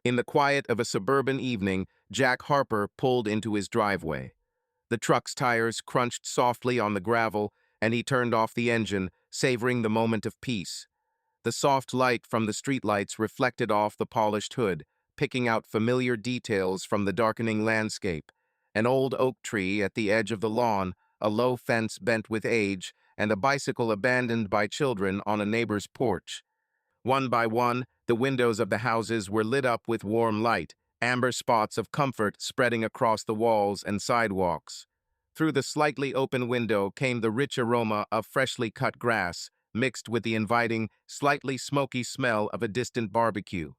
In the quiet of a suburban evening, Jack Harper pulled into his driveway. The truck's tires crunched softly on the gravel, and he turned off the engine, savoring the moment of peace. The soft light from the streetlights reflected off the polished hood, picking out familiar details from the darkening landscape. An old oak tree at the edge of the lawn, a low fence bent with age, and a bicycle abandoned by children on a neighbor's porch. One by one, the windows of the houses were lit up with warm light, amber spots of comfort spreading across the walls and sidewalks. Through the slightly open window came the rich aroma of freshly cut grass, mixed with the inviting, slightly smoky smell of a distant barbecue.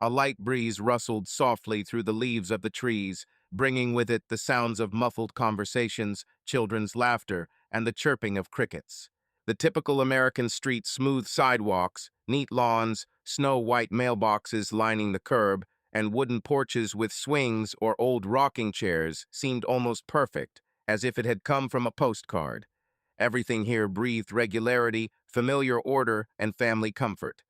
A light breeze rustled softly through the leaves of the trees, bringing with it the sounds of muffled conversations, children's laughter, and the chirping of crickets. The typical American street smooth sidewalks, neat lawns, snow-white mailboxes lining the curb, and wooden porches with swings or old rocking chairs seemed almost perfect, as if it had come from a postcard. Everything here breathed regularity, familiar order, and family comfort.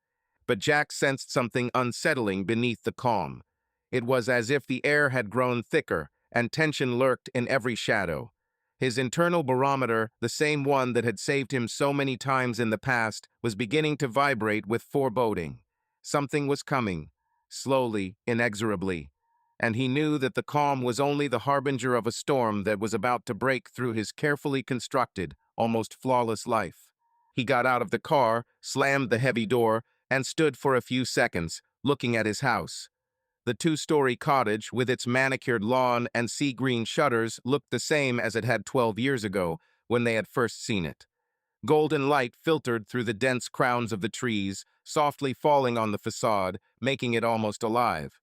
But Jack sensed something unsettling beneath the calm. It was as if the air had grown thicker, and tension lurked in every shadow. His internal barometer, the same one that had saved him so many times in the past, was beginning to vibrate with foreboding. Something was coming, slowly, inexorably, and he knew that the calm was only the harbinger of a storm that was about to break through his carefully constructed, almost flawless life. He got out of the car, slammed the heavy door, and stood for a few seconds, looking at his house. The two-story cottage, with its manicured lawn and sea-green shutters, looked the same as it had 12 years ago, when they had first seen it. Golden light filtered through the dense crowns of the trees, softly falling on the facade, making it almost alive.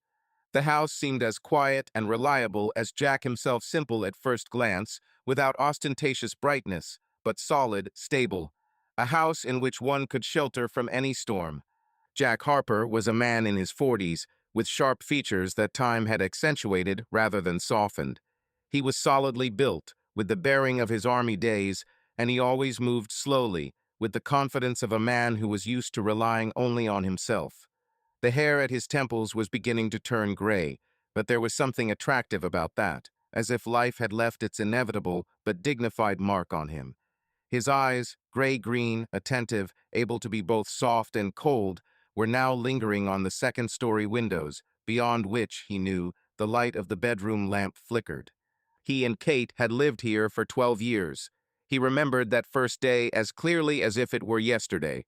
The house seemed as quiet and reliable as Jack himself, simple at first glance, without ostentatious brightness, but solid, stable. A house in which one could shelter from any storm. Jack Harper was a man in his 40s, with sharp features that time had accentuated rather than softened. He was solidly built, with the bearing of his army days, and he always moved slowly, with the confidence of a man who was used to relying only on himself. The hair at his temples was beginning to turn gray, but there was something attractive about that, as if life had left its inevitable but dignified mark on him. His eyes, gray-green, attentive, able to be both soft and cold, were now lingering on the second-story windows, beyond which, he knew, the light of the bedroom lamp flickered. He and Kate had lived here for 12 years. He remembered that first day as clearly as if it were yesterday.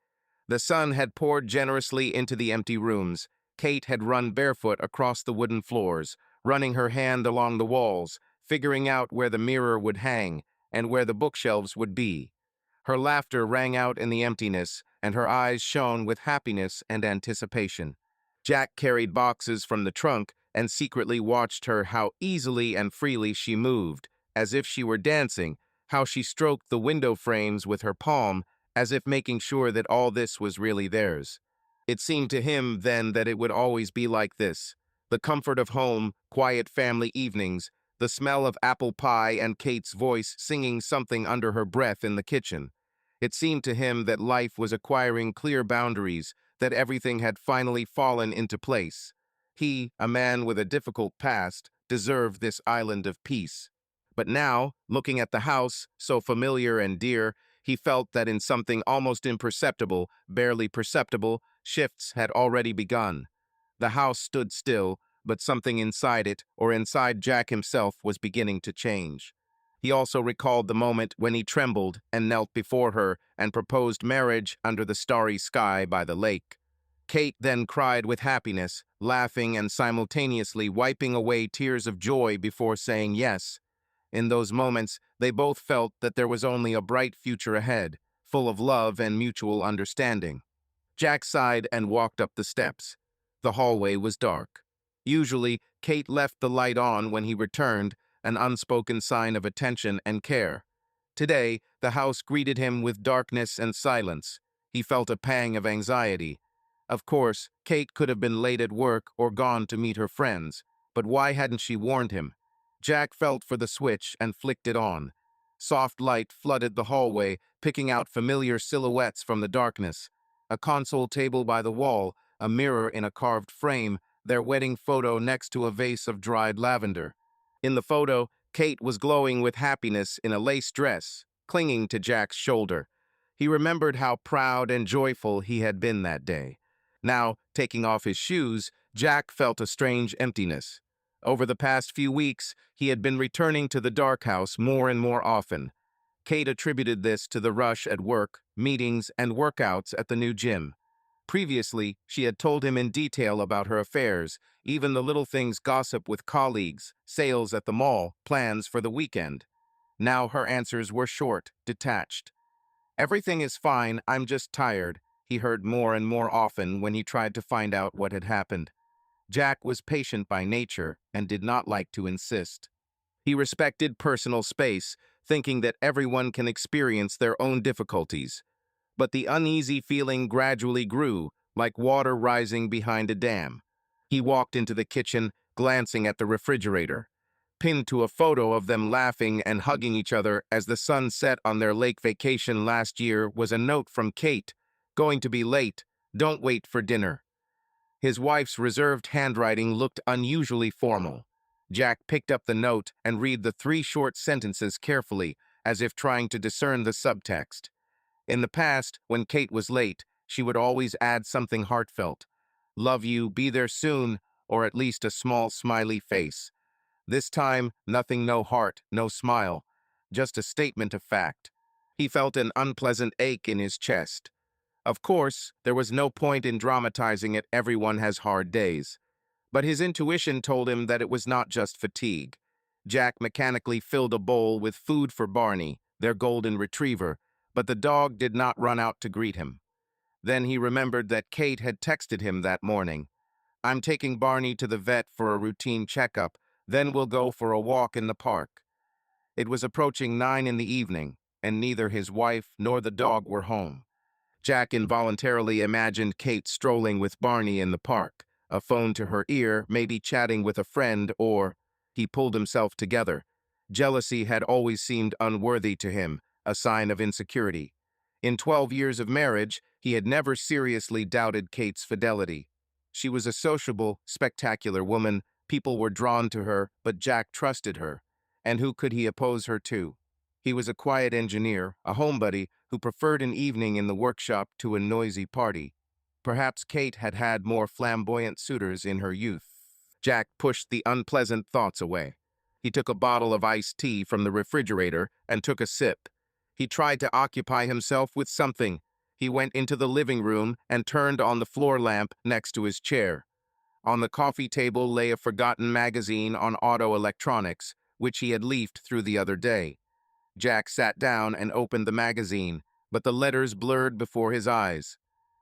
The sun had poured generously into the empty rooms. Kate had run barefoot across the wooden floors, running her hand along the walls, figuring out where the mirror would hang and where the bookshelves would be. Her laughter rang out in the emptiness, and her eyes shone with happiness and anticipation. Jack carried boxes from the trunk and secretly watched her, how easily and freely she moved, as if she were dancing, how she stroked the window frames with her palm, as if making sure that all this was really theirs. It seemed to him then that it would always be like this. The comfort of home, quiet family evenings, the smell of apple pie and Kate's voice singing something under her breath in the kitchen. It seemed to him that life was acquiring clear boundaries, that everything had finally fallen into place. He, a man with a difficult past, deserved this island of peace. But now, looking at the house, so familiar and dear, he felt that in something almost imperceptible, barely perceptible, shifts had already begun. The house stood still, but something inside it, or inside Jack himself, was beginning to change. He also recalled the moment when he trembled and knelt before her and proposed marriage under the starry sky by the lake. Kate then cried with happiness, laughing and simultaneously wiping away tears of joy before saying yes. In those moments, they both felt that there was only a bright future ahead, full of love and mutual understanding. Jack sighed and walked up the steps. The hallway was dark. Usually, Kate left the light on when he returned, an unspoken sign of attention and care. Today, the house greeted him with darkness and silence. He felt a pang of anxiety. Of course, Kate could have been late at work or gone to meet her friends, but why hadn't she warned him? Jack felt for the switch and flicked it on. Soft light flooded the hallway, picking out familiar silhouettes from the darkness. A console table by the wall, a mirror in a carved frame, their wedding photo next to a vase of dried lavender. In the photo, Kate was glowing with happiness in a lace dress, clinging to Jack's shoulder. He remembered how proud and joyful he had been that day. Now, taking off his shoes, Jack felt a strange emptiness. Over the past few weeks, he had been returning to the dark house more and more often. Kate attributed this to the rush at work, meetings, and workouts at the new gym. Previously, she had told him in detail about her affairs, even the little things, gossip with colleagues, sales at the mall, plans for the weekend. Now her answers were short, detached. "Everything is fine, I'm just tired," he heard more and more often when he tried to find out what had happened. Jack was patient by nature and did not like to insist. He respected personal space, thinking that everyone can experience their own difficulties. But the uneasy feeling gradually grew, like water rising behind a dam. He walked into the kitchen, glancing at the refrigerator. Pinned to a photo of them laughing and hugging each other as the sun set on their lake vacation last year was a note from Kate. "Going to be late. Don't wait for dinner." His wife's reserved handwriting looked unusually formal. Jack picked up the note and read the 3 short sentences carefully, as if trying to discern the subtext. In the past, when Kate was late, she would always add something heartfelt. "Love you, be there soon," or at least a small smiley face. This time, nothing, no heart, no smile, just a statement of fact. He felt an unpleasant ache in his chest. Of course, there was no point in dramatizing it. Everyone has hard days. But his intuition told him that it was not just fatigue. Jack mechanically filled a bowl with food for Barney, their golden retriever, but the dog did not run out to greet him. Then he remembered that Kate had texted him that morning. "I'm taking Barney to the vet for a routine checkup, then we'll go for a walk in the park." It was approaching 9 in the evening, and neither his wife nor the dog were home. Jack involuntarily imagined Kate strolling with Barney in the park, a phone to her ear, maybe chatting with a friend, or... He pulled himself together. Jealousy had always seemed unworthy to him, a sign of insecurity. In 12 years of marriage, he had never seriously doubted Kate's fidelity. She was a sociable, spectacular woman. People were drawn to her, but Jack trusted her. And who could he oppose her to? He was a quiet engineer, a homebody, who preferred an evening in the workshop to a noisy party. Perhaps Kate had had more flamboyant suitors in her youth. Jack pushed the unpleasant thoughts away. He took a bottle of iced tea from the refrigerator and took a sip. He tried to occupy himself with something. He went into the living room and turned on the floor lamp next to his chair. On the coffee table lay a forgotten magazine on auto electronics, which he had leafed through the other day. Jack sat down and opened the magazine, but the letters blurred before his eyes.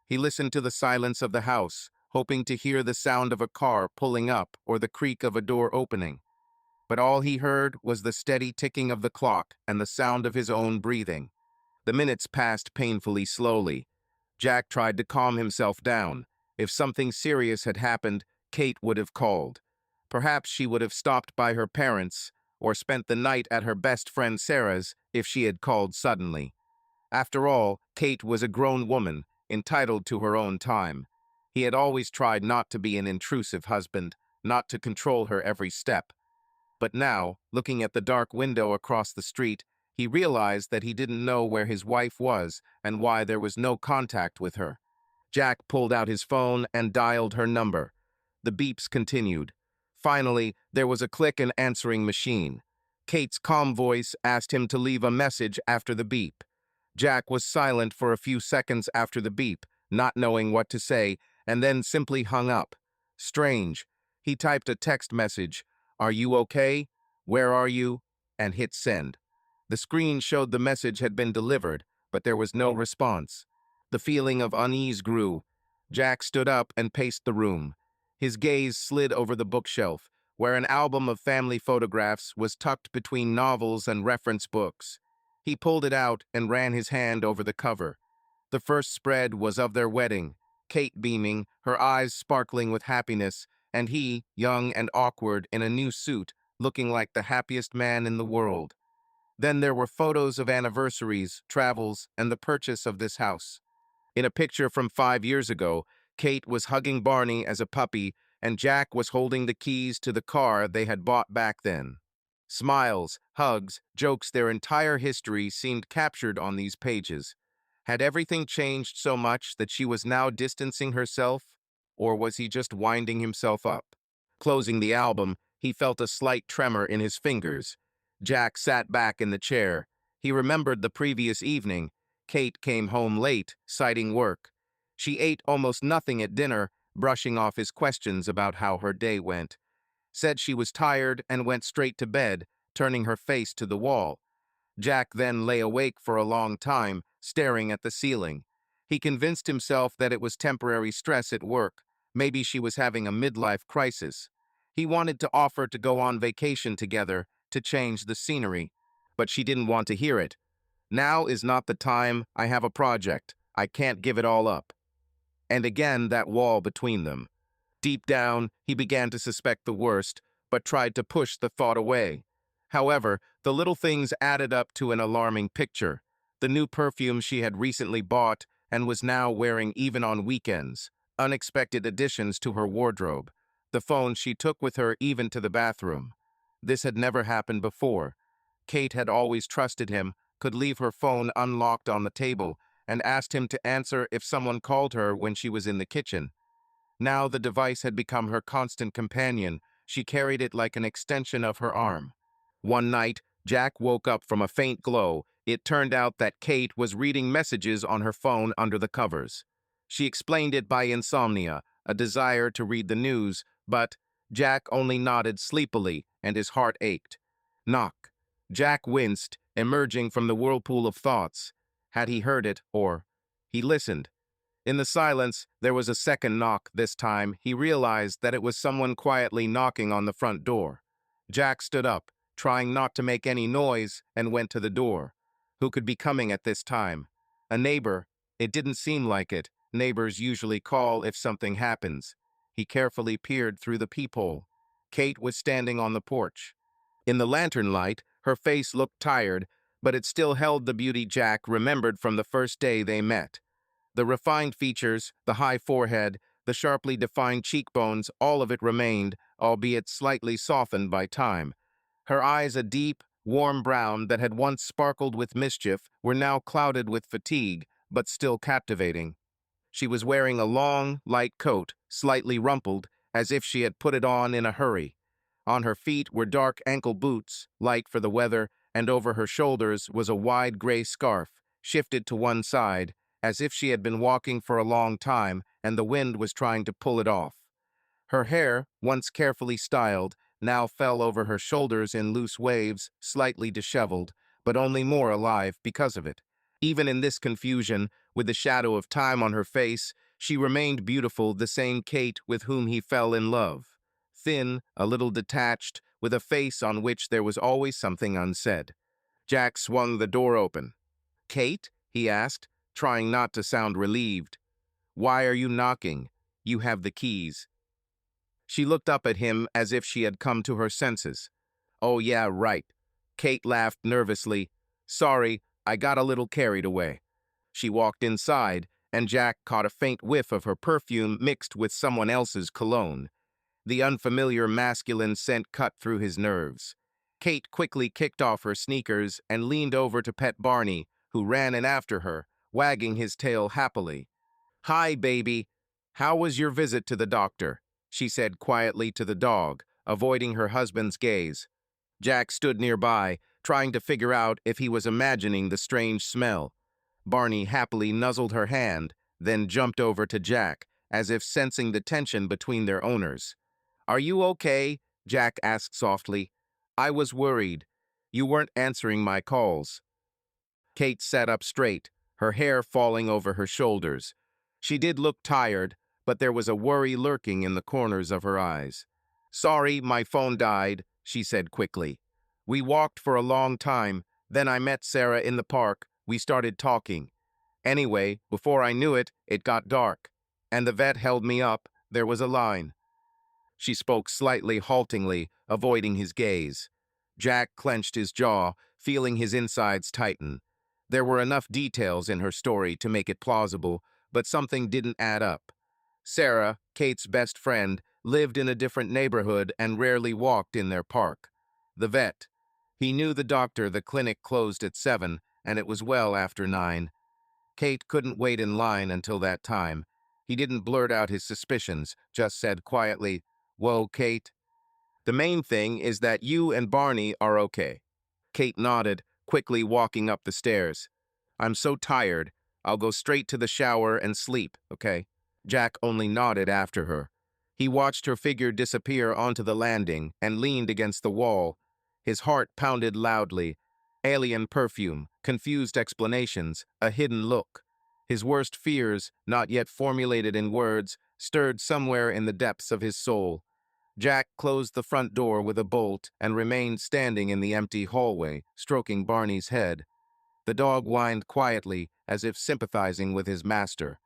He listened to the silence of the house, hoping to hear the sound of a car pulling up or the creak of a door opening. But all he heard was the steady ticking of the clock and the sound of his own breathing. The minutes passed painfully slowly. Jack tried to calm himself down. If something serious had happened, Kate would have called. Perhaps she would have stopped by her parents' or spent the night at her best friend Sarah's if she had called suddenly. After all, Kate was a grown woman, entitled to her own time. He had always tried not to be an intrusive husband, not to control her every step. But now, looking at the dark window across the street, he realized that he didn't know where his wife was and why there was no contact with her. Jack pulled out his phone and dialed her number. The beeps continued. Finally, there was a click in answering machine. Kate's calm voice asked him to leave a message after the beep. Jack was silent for a few seconds after the beep, not knowing what to say, and then simply hung up. Strange. He typed a text message, "Are you okay? Where are you?" and hit send. The screen showed the message had been delivered, but there was no response. The feeling of unease grew. Jack stood up and paced the room. His gaze slid over the bookshelf, where an album of family photographs was tucked between novels and reference books. He pulled it out and ran his hand over the cover. The first spread was of their wedding, Kate beaming, her eyes sparkling with happiness, and he, young and awkward in a new suit, looking like the happiest man in the world. Then there were photos of anniversaries, travels, and the purchase of this house. In a picture from 5 years ago, Kate was hugging Barney as a puppy, and Jack was holding the keys to the car they had bought back then. Smiles, hugs, jokes, their entire history seemed captured on these pages. Had everything changed so much that she was now distancing herself, or was he just winding himself up? Closing the album, he felt a slight tremor in his fingers. Jack sat back in the chair. He remembered the previous evening. Kate came home late, citing work. She ate almost nothing at dinner, brushing off his questions about how her day went. Said she was tired and went straight to bed, turning her face to the wall. Jack then lay awake for a long time, staring at the ceiling. He convinced himself that it was temporary stress at work. Maybe she was having a midlife crisis. He wanted to offer to go on vacation together, to change the scenery. But she didn't want to hear it. Now is not the time. I have a project. I can't give it all up. And again that wall between them. Deep down, he began to suspect the worst, but tried to push the thought away. However, the little things added up to an alarming picture. The new perfume she had recently bought and was now wearing even on weekends. Unexpected additions to her wardrobe. The phone she took with her even to the bathroom. This had never happened before. Kate had always trusted him, could leave her phone unlocked on the table, and asked him to answer if someone called her when she was in the kitchen. Now the device had become her constant companion. She carried it like an extension of her arm. One night, Jack woke up from a faint glow. It turned out that Kate was reading messages on her phone under the covers. She explained it by insomnia, a desire to read the news, but Jack only nodded sleepily, and his heart ached. Knock. Jack winced, emerging from the whirlpool of thoughts. Had he heard it, or... He listened. In the silence, there was a second knock. This time, he realized that it was someone quietly knocking on the front door. Jack stood up, trying not to make any noise, and went to the door. Who could be coming at this time? A neighbor? It didn't seem like it. Neighbors usually call if something happens. He carefully peered through the peephole. Kate was standing on the porch. In the lantern light, her face looked tired, but it still held the beauty Jack remembered from the first day they met. The refined features, the high forehead, the sharply defined cheekbones, all of it remained, albeit slightly softened by time. Her eyes, a deep, warm brown that had once sparkled with mischief, were now clouded with fatigue, but still captivating. She was wearing a long, light coat, slightly rumpled, as if she had put it on in a hurry. On her feet were dark ankle boots, light for the weather, and over her shoulders was a wide gray scarf, shifted to one side, as if she had been walking for a long time and the wind was trying to pull it off. Her hair, once carefully styled, now fell over her shoulders in loose waves, slightly disheveled, but only more alive because of it. Even in this confusion, with the shadow of time on her face, she remained beautiful, the same Kate with whom he fell in love. Thin, a little detached, with a face on which there was always something unsaid. Jack swung the door open. "Kate?" he asked, trying not to sound relieved. "Why are you knocking? You have the keys." She looked up at him as if she had come to her senses. "Oh yeah, right." Kate laughed nervously. "Sorry, I got a little carried away." She walked inside, and Jack caught a faint whiff of her perfume mixed with someone else's cologne. The unfamiliar masculine scent cut through his nerves. Kate quickly kicked off her sneakers and leaned over to pet Barney, who ran in after her, wagging his tail happily. "Hi, baby. How was your visit to the doctor?" she said quietly to the dog, avoiding her husband's gaze. Jack stood nearby, trying to figure out if he was imagining the strange smell. Barney happily nuzzled her hand, then jumped over to Jack, as if sensing the tension between their owners. "Are you okay?" Jack asked softly. "I was worried. You weren't answering my calls." Kate sat up straight, her hair falling over her shoulders. She did look tired, but there was a worry lurking in the corners of her eyes. "Sorry, my phone died," she said quickly. "We walked for a long time, then I met Sarah in the park. We started talking. Anyway, before I knew it, it got dark, and the vet held me up. There was a line." She spoke slightly haltingly, avoiding his gaze. Jack clenched his jaw, feeling his insides tighten. There were enough details in her story to make it plausible, but something didn't add up. Sarah, Kate's best friend, lived in a different neighborhood, and rarely walked in their park. The vet. He knew the doctor. The clinic closed at 7, and it was well after 9. Kate couldn't wait in line until that time. He didn't blurt out his suspicions, just said quietly, "Whoa, Kate. The main thing is that you and Barney are okay." Kate nodded, quickly walking up the stairs. "I'm so tired. I'll go straight to the shower and sleep, okay?" Jack only nodded after her. He watched her figure disappear onto the landing and leaned against the wall. His heart pounded loudly. Alien perfume, confused explanations, a hidden look. His worst fears, not yet formulated in words, stirred somewhere in the depths of his soul. Jack closed the front door with a bolt and remained standing in the empty hallway, stroking Barney's head. The dog whined quietly, as if sympathizing with his master.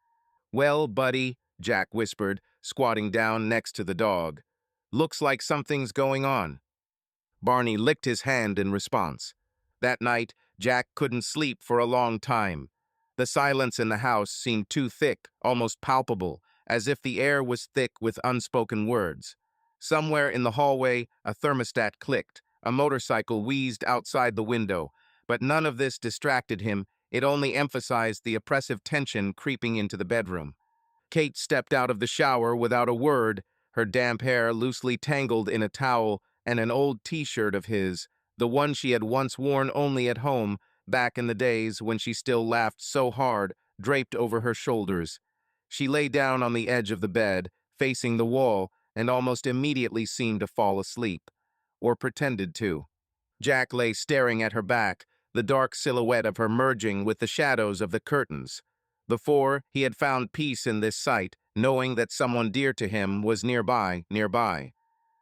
"Well, buddy," Jack whispered, squatting down next to the dog. "Looks like something's going on." Barney licked his hand in response. That night, Jack couldn't sleep for a long time. The silence in the house seemed too thick, almost palpable, as if the air was thick with unspoken words. Somewhere in the hallway, a thermostat clicked. A motorcycle wheezed outside the window. But none of this distracted him. It only emphasized the oppressive tension creeping into the bedroom. Kate stepped out of the shower without a word, her damp hair loosely tangled in a towel and an old t-shirt of his, the one she had once worn only at home, back in the days when she still laughed so hard, draped over her shoulders. She lay down on the edge of the bed, facing the wall, and almost immediately seemed to fall asleep. Or pretended to. Jack lay staring at her back, the dark silhouette of her merging with the shadows of the curtains. Before, he had found peace in this sight, knowing that someone dear to him was nearby.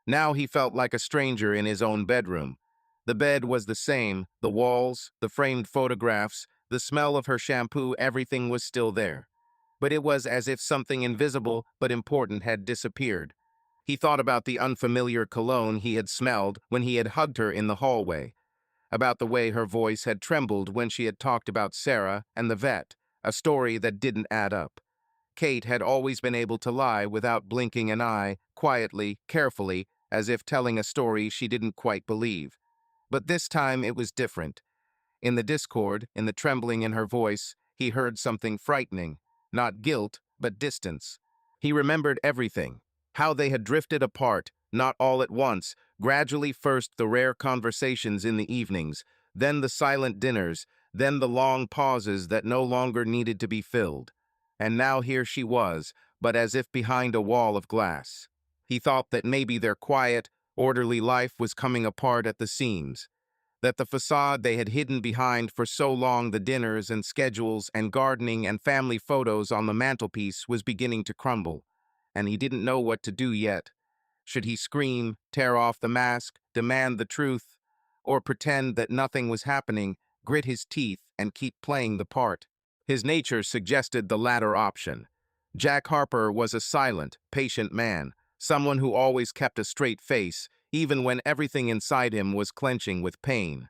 Now he felt like a stranger in his own bedroom. The bed was the same, the walls, the framed photographs, the smell of her shampoo, everything was still there. But it was as if something invisible but important had disappeared. He thought about the unfamiliar cologne he had smelled when he had hugged her in the hallway, about the way her voice had trembled when she had talked about Sarah and the vet, a story that didn't add up. Kate had always been able to lie without blinking an eye, quietly, carefully, as if telling a story she didn't quite believe. But this time it was different. In the discord, in the trembling in her voice, he heard something frightening. Not guilt, but distance. He remembered everything. How they had drifted apart, not all at once, gradually first the rare conversations in the evenings, then the silent dinners, then the long pauses that no longer needed to be filled. And now here she was, but as if behind a wall of glass. He thought that maybe their quiet, orderly life was coming apart at the seams, that the facade they had hidden behind for so long, the dinners and schedules and gardening and family photos on the mantelpiece, was beginning to crumble. And he didn't know what to do yet. Should he scream, tear off the mask, demand the truth, or pretend that nothing was happening, grit his teeth, and keep playing the part? His nature suggested the latter option. Jack Harper was a silent, patient man, someone who always kept a straight face, even when everything inside him was clenching with pain.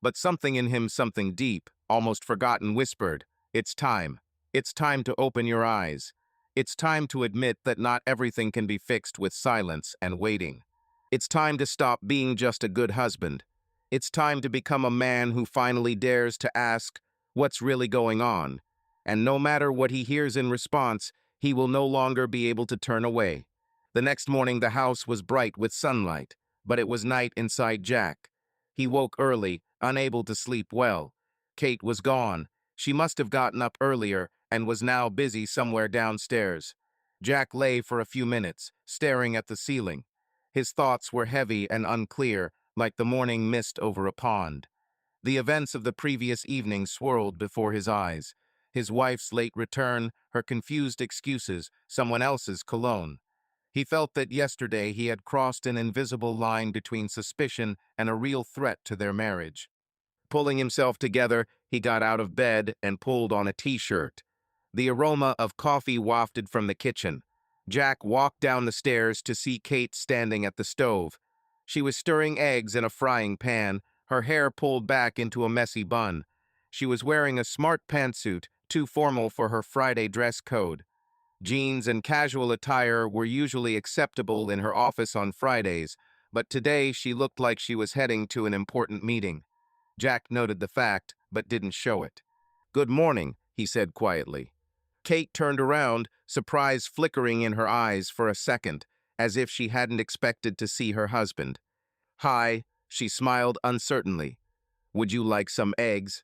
But something in him, something deep, almost forgotten, whispered, "It's time. It's time to open your eyes. It's time to admit that not everything can be fixed with silence and waiting. It's time to stop being just a good husband. It's time to become a man who finally dares to ask, what's really going on?" And no matter what he hears in response, he will no longer be able to turn away. The next morning the house was bright with sunlight, but it was night inside Jack. He woke early, unable to sleep well. Kate was gone. She must have gotten up earlier and was now busy somewhere downstairs. Jack lay for a few minutes, staring at the ceiling. His thoughts were heavy and unclear, like the morning mist over a pond. The events of the previous evening swirled before his eyes. His wife's late return, her confused excuses, someone else's cologne. He felt that yesterday he had crossed an invisible line between suspicion and a real threat to their marriage. Pulling himself together, he got out of bed and pulled on a t-shirt. The aroma of coffee wafted from the kitchen. Jack walked down the stairs to see Kate standing at the stove. She was stirring eggs in a frying pan, her hair pulled back into a messy bun. She was wearing a smart pantsuit, too formal for her Friday dress code. Jeans and casual attire were usually acceptable in her office on Fridays, but today she looked like she was heading to an important meeting. Jack noted the fact, but didn't show it. "Good morning," he said quietly. Kate turned around, surprise flickering in her eyes for a second, as if she hadn't expected to see her husband. "Hi," she smiled uncertainly. "Would you like some eggs?"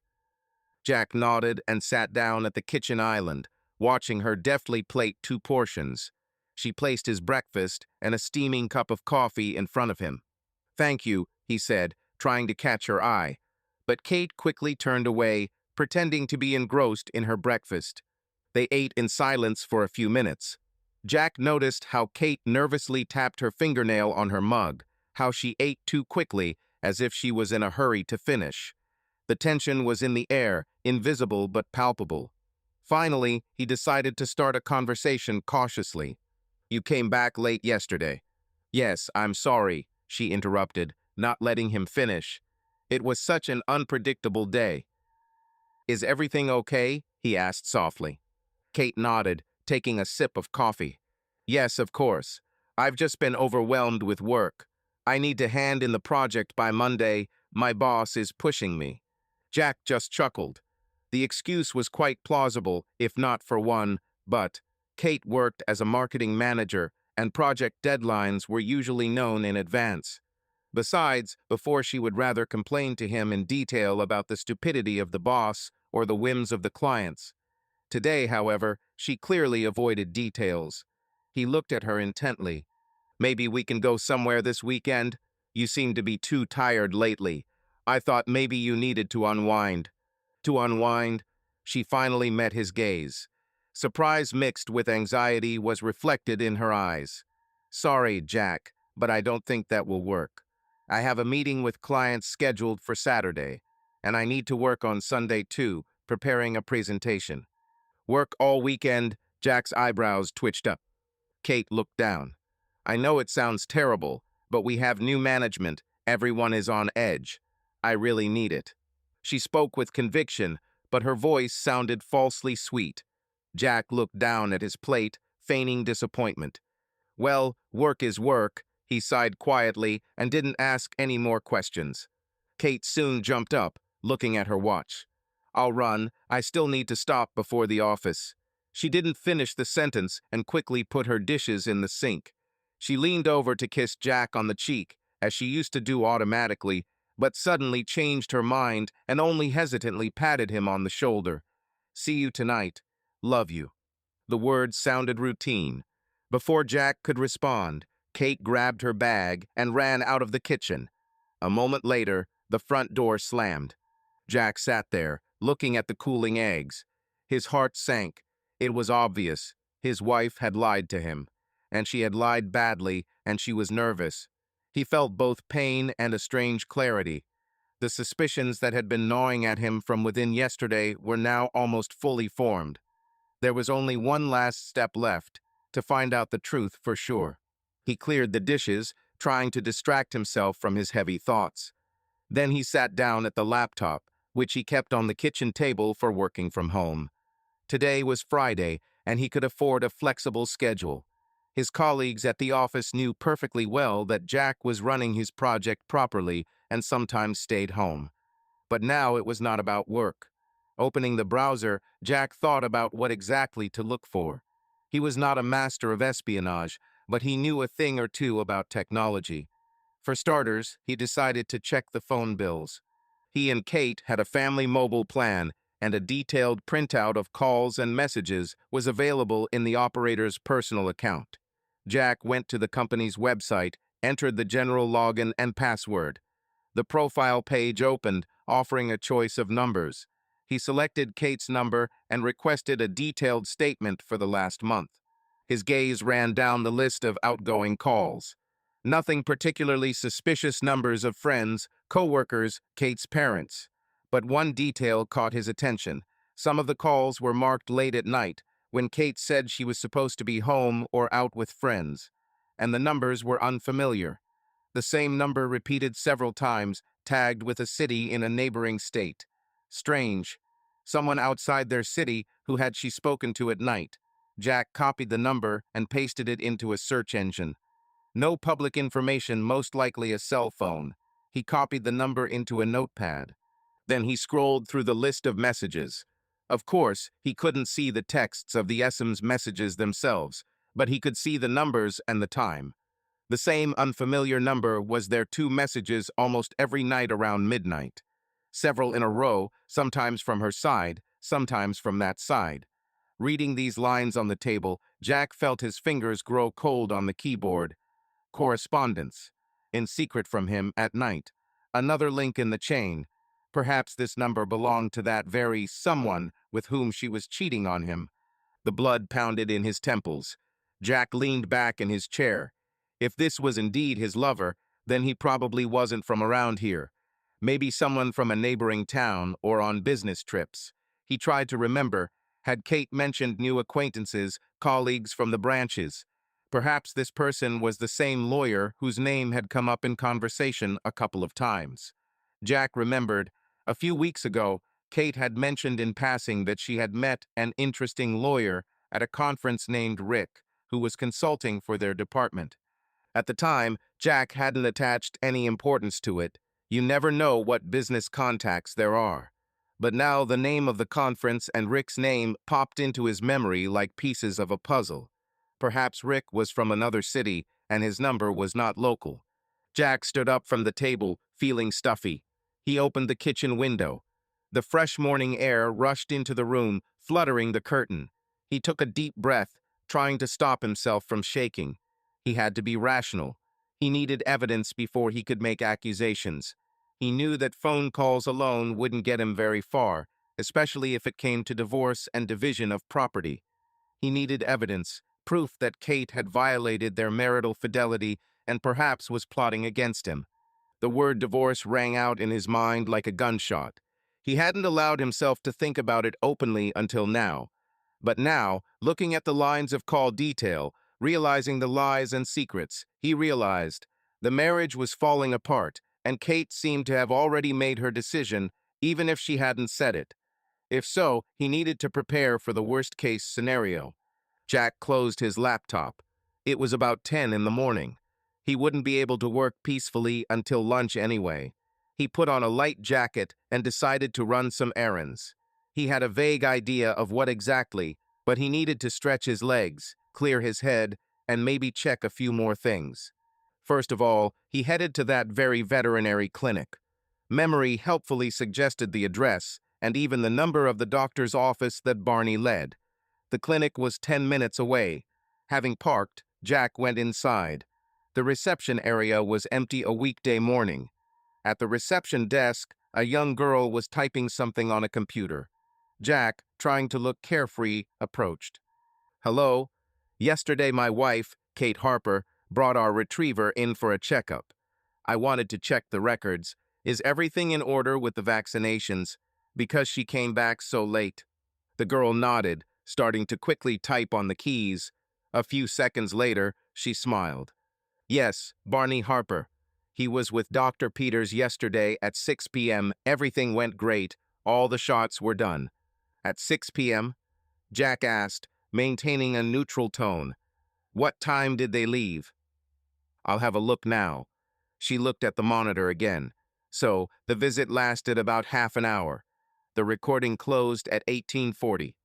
Jack nodded and sat down at the kitchen island, watching her deftly plate 2 portions. She placed his breakfast and a steaming cup of coffee in front of him. "Thank you," he said, trying to catch her eye. But Kate quickly turned away, pretending to be engrossed in her breakfast. They ate in silence for a few minutes. Jack noticed how Kate nervously tapped her fingernail on her mug, how she ate too quickly, as if she was in a hurry to finish. The tension was in the air, invisible but palpable. Finally, he decided to start a conversation cautiously. "You came back late yesterday." "Yes, I'm sorry," she interrupted, not letting him finish. "It was such an unpredictable day." "Is everything okay?" he asked softly. Kate nodded, taking a sip of coffee. "Yes, of course. I've just been overwhelmed with work. I need to hand in the project by Monday. My boss is pushing me." Jack just chuckled. The excuse was quite plausible, if not for one, but Kate worked as a marketing manager, and project deadlines were usually known in advance. Besides, before she would rather complain to him in detail about the stupidity of the boss or the whims of the clients. Today, however, she clearly avoided details. He looked at her intently. "Maybe we can go somewhere this weekend? You seem to be too tired lately. I thought maybe you needed to unwind." "To unwind?" She finally met his gaze. Surprise mixed with anxiety was reflected in her eyes. "Sorry, Jack, but I don't think that will work. I have a meeting with clients scheduled for Saturday, and I need to work on Sunday too, preparing a presentation." "Work all weekend?" Jack's eyebrows twitched up. Kate looked down. "I know it sounds terrible, but we have new management. Everyone is on edge. I really need it." She spoke with conviction, but her voice sounded falsely sweet. Jack looked down at his plate, feigning disappointment. "Well, work is work," he sighed quietly and didn't ask any more questions. Kate soon jumped up, looking at her watch. "I'll run. I still need to stop before the office." She didn't finish the sentence and quickly put her dishes in the sink. She leaned over to kiss Jack on the cheek, as she used to do automatically, but suddenly changed her mind and only hesitantly patted him on the shoulder. "See you tonight. Love you." The words sounded routine. Before Jack could respond, Kate grabbed her bag and ran out of the kitchen. A moment later, the front door slammed. Jack sat there, looking at the cooling eggs. His heart sank. It was obvious. His wife had lied to him, and she had lied badly, and she was nervous. He felt both pain and a strange clarity. The suspicions that had been gnawing at him from within yesterday were now almost fully formed. There was only one last step left, to find out the truth for sure. He cleared the dishes, trying to distract himself from his heavy thoughts. Then he sat down at the laptop, which he kept on the kitchen table for working from home. Today was Friday, and he could afford a flexible schedule. His colleagues at the office knew perfectly well that Jack was running his project properly and sometimes stayed home. But now it was not about work. Opening the browser, Jack thought about what exactly to look for. He was not a master of espionage, but he knew a thing or two about technology. For starters, he decided to check the phone bills. He and Kate had a family mobile plan, and a detailed printout of calls and messages was available in the operator's personal account. Jack went to the company's website, entered the general login and password. The profile page opened, offering a choice of numbers. He selected Kate's number and requested a detailed statement for the last month. His gaze ran down the list of outgoing calls. Nothing particularly suspicious: numbers of friends, co-workers, Kate's parents. But one detail caught his attention. Some of the calls were marked late at night, when Kate said she was supposed to be home or out with friends. And the numbers were unfamiliar. The same number repeated several times, tagged with a city in a neighboring state. Strange. Someone outside their city who had she spoken to at night. Jack copied the number and pasted it into a search engine. No public information, most likely a cell phone. He copied the number into a notepad. Then he scrolled through the list of messages. Of course, he couldn't see the texts of the SM's messages themselves, but he could see the numbers and the time. The same unfamiliar number was their two messages almost every night around midnight. Several in a row, sometimes from her side, sometimes from that side. Reading these lines on the table, Jack felt his fingers grow cold on the keyboard. Correspondence. In secret from him at night. Another link in the chain. Perhaps this number belonged to that very someone with whom she was cheating on him. The blood pounded in his temples. Jack leaned back in his chair. If this was indeed his lover, then he probably wasn't from around here. Maybe someone from a neighboring town or on business trips. He tried to remember. Had Kate mentioned new acquaintances, colleagues from the branches? Perhaps this person was the same lawyer whose name had come up in conversation a couple of times. Jack remembered. A few weeks ago, Kate had mentioned in passing that she had met an interesting lawyer at a conference named Rick, who was consulting for their department. At the time, Jack hadn't attached any importance to it. You never know what business contacts there are. But now the name of the conference and Rick's name popped into his memory like pieces of a puzzle. Perhaps Rick was from another city and his number was not local. Jack stood up from the table, feeling stuffy. He opened the kitchen window. The fresh morning air rushed into the room, fluttering the curtain. He took a deep breath, trying to stop himself from shaking. He had to be rational. He needed evidence before he could make accusations. He knew that phone calls alone wouldn't get him very far, especially if it came to divorce and division of property. He needed evidence, proof that Kate had violated their marital fidelity and perhaps was plotting against him. The word divorce rang out in his mind like a gunshot. He hadn't allowed himself to think about it openly until now. But now, looking at the lines of call detail, realizing the lies and secrets, he realized the marriage was falling apart, and Kate seemed to have already made her decision, even if she hadn't said it. If so, he needed to prepare for the worst-case scenario. Jack closed his laptop. It was about 10 in the morning. He wouldn't be able to work peacefully until lunch anyway. He put on a light jacket and decided to run some errands. He had a vague idea of what exactly, but he needed to stretch his legs, clear his head, and maybe check a few more things. First of all, he headed to that very veterinary clinic. Memory helpfully suggested the address and even the number of the doctor's office that Barney led. The clinic was 10 minutes away. Having parked, Jack went inside. The reception area was empty a weekday morning. At the reception desk, a young girl was typing something on a computer. Jack, trying to look carefree, approached. "Hello. Yesterday my wife, Kate Harper, brought our retriever in for a checkup. I wanted to check the records. Is everything in order with the vaccinations? Because she came back so late." The girl nodded, starting to quickly type on the keys. A few seconds later, she smiled. "Yes, Barney Harper. He was with Dr. Peters yesterday at 6 p.m. Everything went great. All the shots were done." "At 6 p.m.? Jack asked, maintaining a neutral tone. "What time did they leave?" "I'll have a look now." She looked at the monitor again. So, the visit lasted about half an hour. The recording closed at 18:40.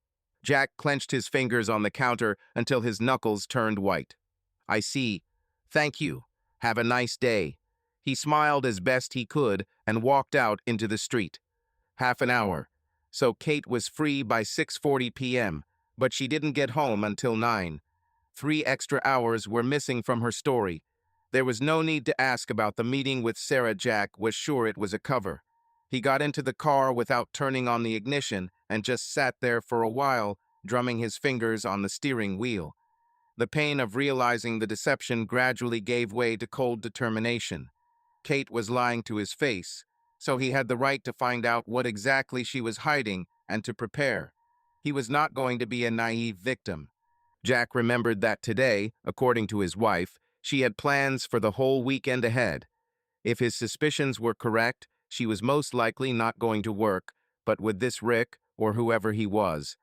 Jack clenched his fingers on the counter until his knuckles turned white. "I see. Thank you. Have a nice day." He smiled as best he could and walked out into the street. Half an hour. So Kate was free by 6:40 p.m., but she didn't get home until 9. 3 extra hours were missing from her story. There was no need to ask about the meeting with Sarah. Jack was sure it was a cover. He got into the car without turning on the ignition and just sat there for a while, drumming his fingers on the steering wheel. The pain of realizing the deception gradually gave way to cold determination. Kate was lying to his face, so he had the right to find out what exactly she was hiding and to prepare. He was not going to be a naive victim. Jack remembered that today, according to his wife, she had plans for the whole weekend ahead. If his suspicions were correct, she was most likely not going to work, but with this Rick, or whoever he was,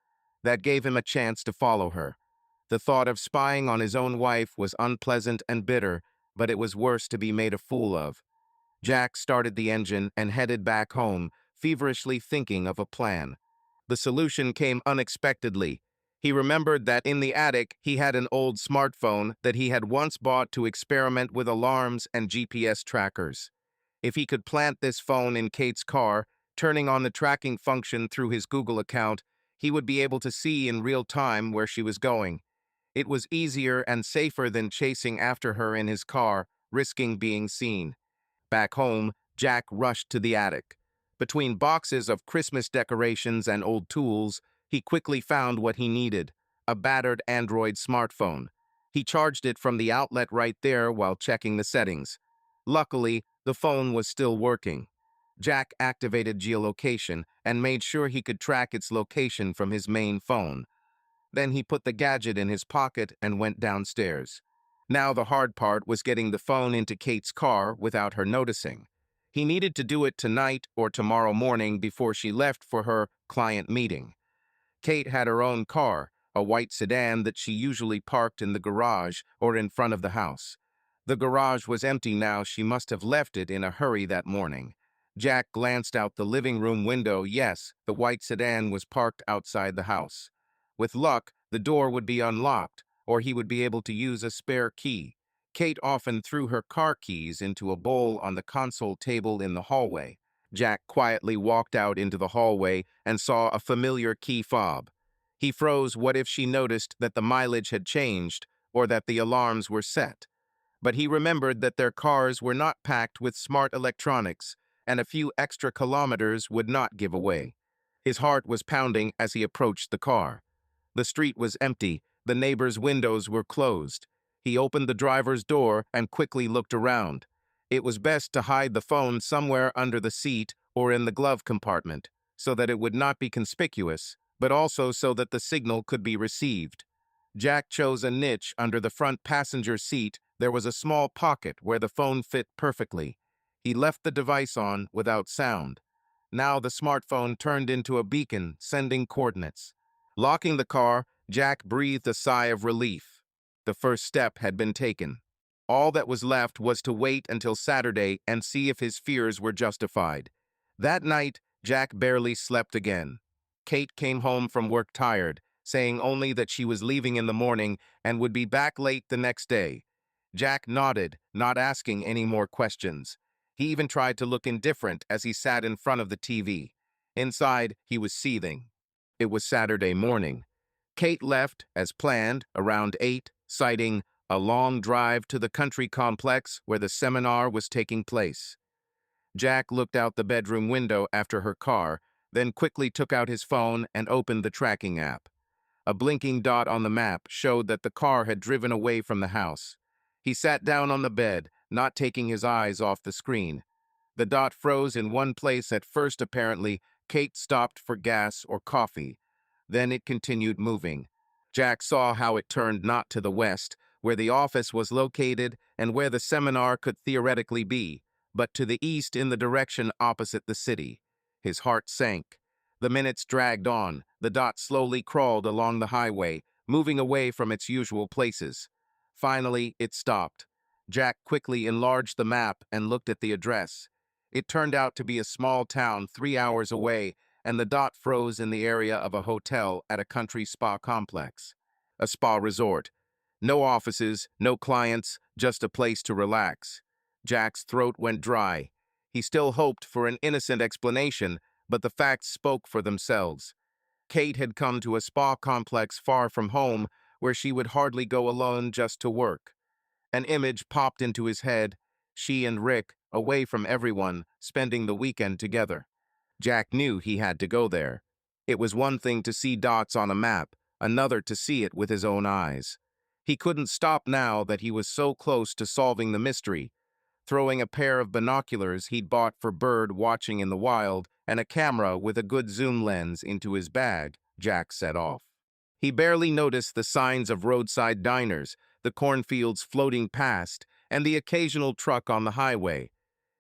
that gave him a chance to follow her. The thought of spying on his own wife was unpleasant and bitter, but it was worse to be made a fool of. Jack started the engine and headed back home, feverishly thinking of a plan. The solution came unexpectedly. He remembered that in the attic he had an old smartphone that he had once bought to experiment with alarms and GPS trackers. If he could plant this phone in Kate's car, turning on the tracking function through his Google account, he would be able to see in real time where she was going. It was easier and safer than chasing after her in his car, risking being seen. Back home, Jack rushed to the attic. Between boxes of Christmas decorations and old tools, he quickly found what he needed, a battered Android smartphone. He charged it from the outlet right there while checking the settings. Luckily, the phone was still working. Jack activated geolocation and made sure he could track its location from his main phone. Then he put the gadget in his pocket and went downstairs. Now the hard part was getting the phone into Kate's car without her noticing. He needed to do it tonight or tomorrow morning before she left for her client meeting. Kate had her own car, a white sedan that she usually parked in the garage or in front of the house. The garage was empty now. She must have left it in a hurry that morning. Jack glanced out the living room window. Yes, the white sedan was parked outside the house. With luck, the door would be unlocked, or he would be able to use a spare key. Kate often threw her car keys into a bowl on the console table in the hallway. Jack quietly walked out into the hallway and saw a familiar key fob. He froze. What if she noticed that the mileage had changed or that the alarms were set? But he remembered that their cars were not packed with smart electronics, and a few extra kilometers would not give away. His heart was pounding as he approached the car. The street was empty. The neighbors' windows were closed. He opened the driver's door and quickly looked around. It was best to hide the phone somewhere under the seat or in the glove compartment, so that it would not be conspicuous, but also so that the signal could be received. Jack chose a niche under the front passenger seat. There was a small pocket where the phone fit perfectly. He left the device on without sound. Now the smartphone turned into a beacon, sending coordinates. Locking the car, Jack breathed a sigh of relief. The first step had been taken. All that was left was to wait until Saturday and see if his fears were justified. That night, Jack barely slept again. Kate came home from work tired, saying only that she was leaving in the morning and would be back late the next day. Jack nodded, not asking any more questions. He even tried to look indifferent as he sat in front of the TV. Inside, he was seething. It was Saturday morning. Kate left, as planned, around 8, citing a long drive to the country complex where the seminar was taking place. Jack looked out the bedroom window after her car, then quickly took out his phone and opened the tracking app. A blinking dot on the map showed that the car had driven away from the house. He sat down on the bed, not taking his eyes off the screen. The dot froze in one place at first. Apparently, Kate stopped for gas or coffee. Then it continued moving. Jack saw how it turned not to the west, where the office was located and where the seminar could theoretically be, but to the east in the direction opposite the city. His heart sank. The minutes dragged on. The dot slowly crawled along the highway, moving away from its usual places. Finally, it stopped. Jack quickly enlarged the map and looked at the address. It turned out to be a small town 3 hours away, and the dot froze in the area of a hotel at a country spa complex. A spa resort. No offices, no clients, just a place to relax. Jack's throat went dry. He still hoped for an innocent explanation, but the facts spoke for themselves. Kate had come to a spa complex far from home, where she would hardly go alone just to work. An image popped into his head, she and Rick, away from everyone, spending the weekend together. Jack knew he had to go there. It was one thing to see dots on a map, another to see it with his own eyes. He couldn't stop now that he was so close to solving the mystery. Throwing a pair of binoculars he'd bought for bird watching in the wild and a camera with a good zoom lens into his bag, Jack set off. He barely noticed the signs of roadside diners, the cornfields floating past, and the occasional truck on the highway.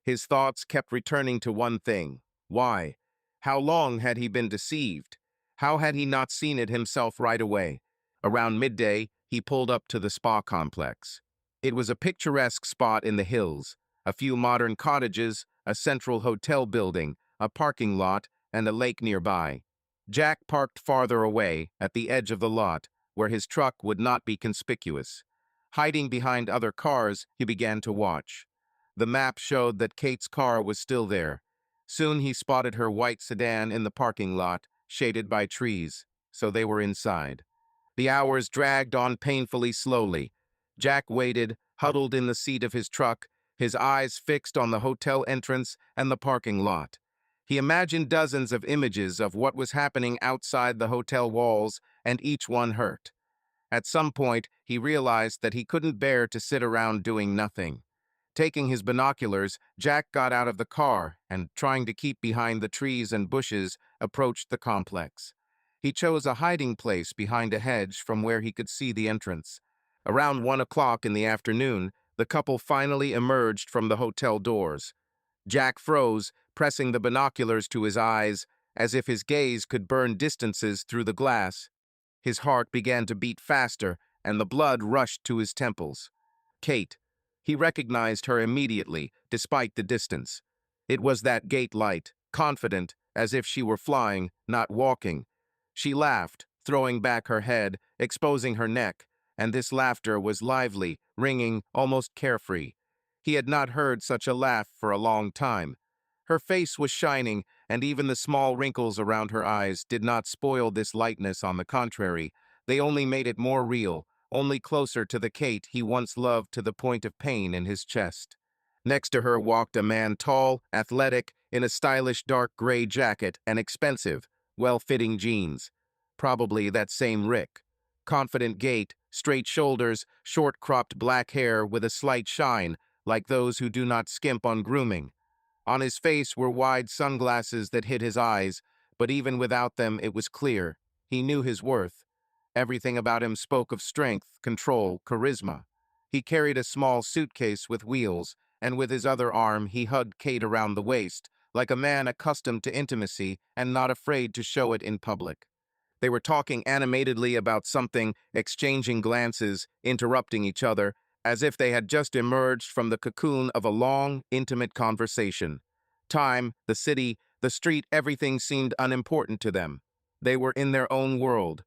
His thoughts kept returning to one thing. Why? How long had he been deceived? How had he not seen it himself right away? Around midday, He pulled up to the spa complex. It was a picturesque spot in the hills, a few modern cottages, a central hotel building, a parking lot, and a lake nearby. Jack parked farther away, at the edge of the lot, where his truck would not be conspicuous. Hiding behind other cars, he began to watch. The map showed that Kate's car was still there. Soon he spotted her white sedan in the parking lot, shaded by trees, so they were inside. The hours dragged on painfully slowly. Jack waited, huddled in the seat of his truck, his eyes fixed on the hotel entrance and the parking lot. He imagined dozens of images of what was happening outside the hotel walls, and each one hurt. At some point, he realized that he couldn't bear to sit around doing nothing. Taking his binoculars, Jack got out of the car and, trying to keep behind the trees and bushes, approached the complex. He chose a hiding place behind a hedge from where he could see the entrance. Around 1 o'clock in the afternoon, the couple finally emerged from the hotel doors. Jack froze, pressing the binoculars to his eyes, as if his gaze could burn distances through the glass. His heart began to beat faster, and the blood rushed to his temples. Kate. He recognized her immediately, despite the distance. It was that gate light, confident, as if she were flying, not walking. She laughed, throwing back her head, exposing her neck, and this laughter was lively, ringing, almost carefree. He had not heard such a laugh for a long time. Her face was shining, and even the small wrinkles around her eyes did not spoil this lightness. On the contrary, they only made it more real, only closer to the Kate he once loved, to the point of pain in his chest. Next to her walked a man tall, athletic, in a stylish dark gray jacket and expensive, well-fitting jeans. Probably that same Rick. Confident gait, straight shoulders, short-cropped black hair with a slight shine, like those who do not skimp on grooming. On his face were wide sunglasses that hid his eyes, but even without them it was clear. He knew his worth. Everything about him spoke of strength, control, charisma. He carried a small suitcase with wheels, and with his other arm he hugged Kate around the waist, like a man accustomed to intimacy and not afraid to show it in public. They were talking animatedly about something, exchanging glances, interrupting each other, as if they had just emerged from the cocoon of a long, intimate conversation. Time, the city, the street, everything seemed unimportant to them. They were in their own world.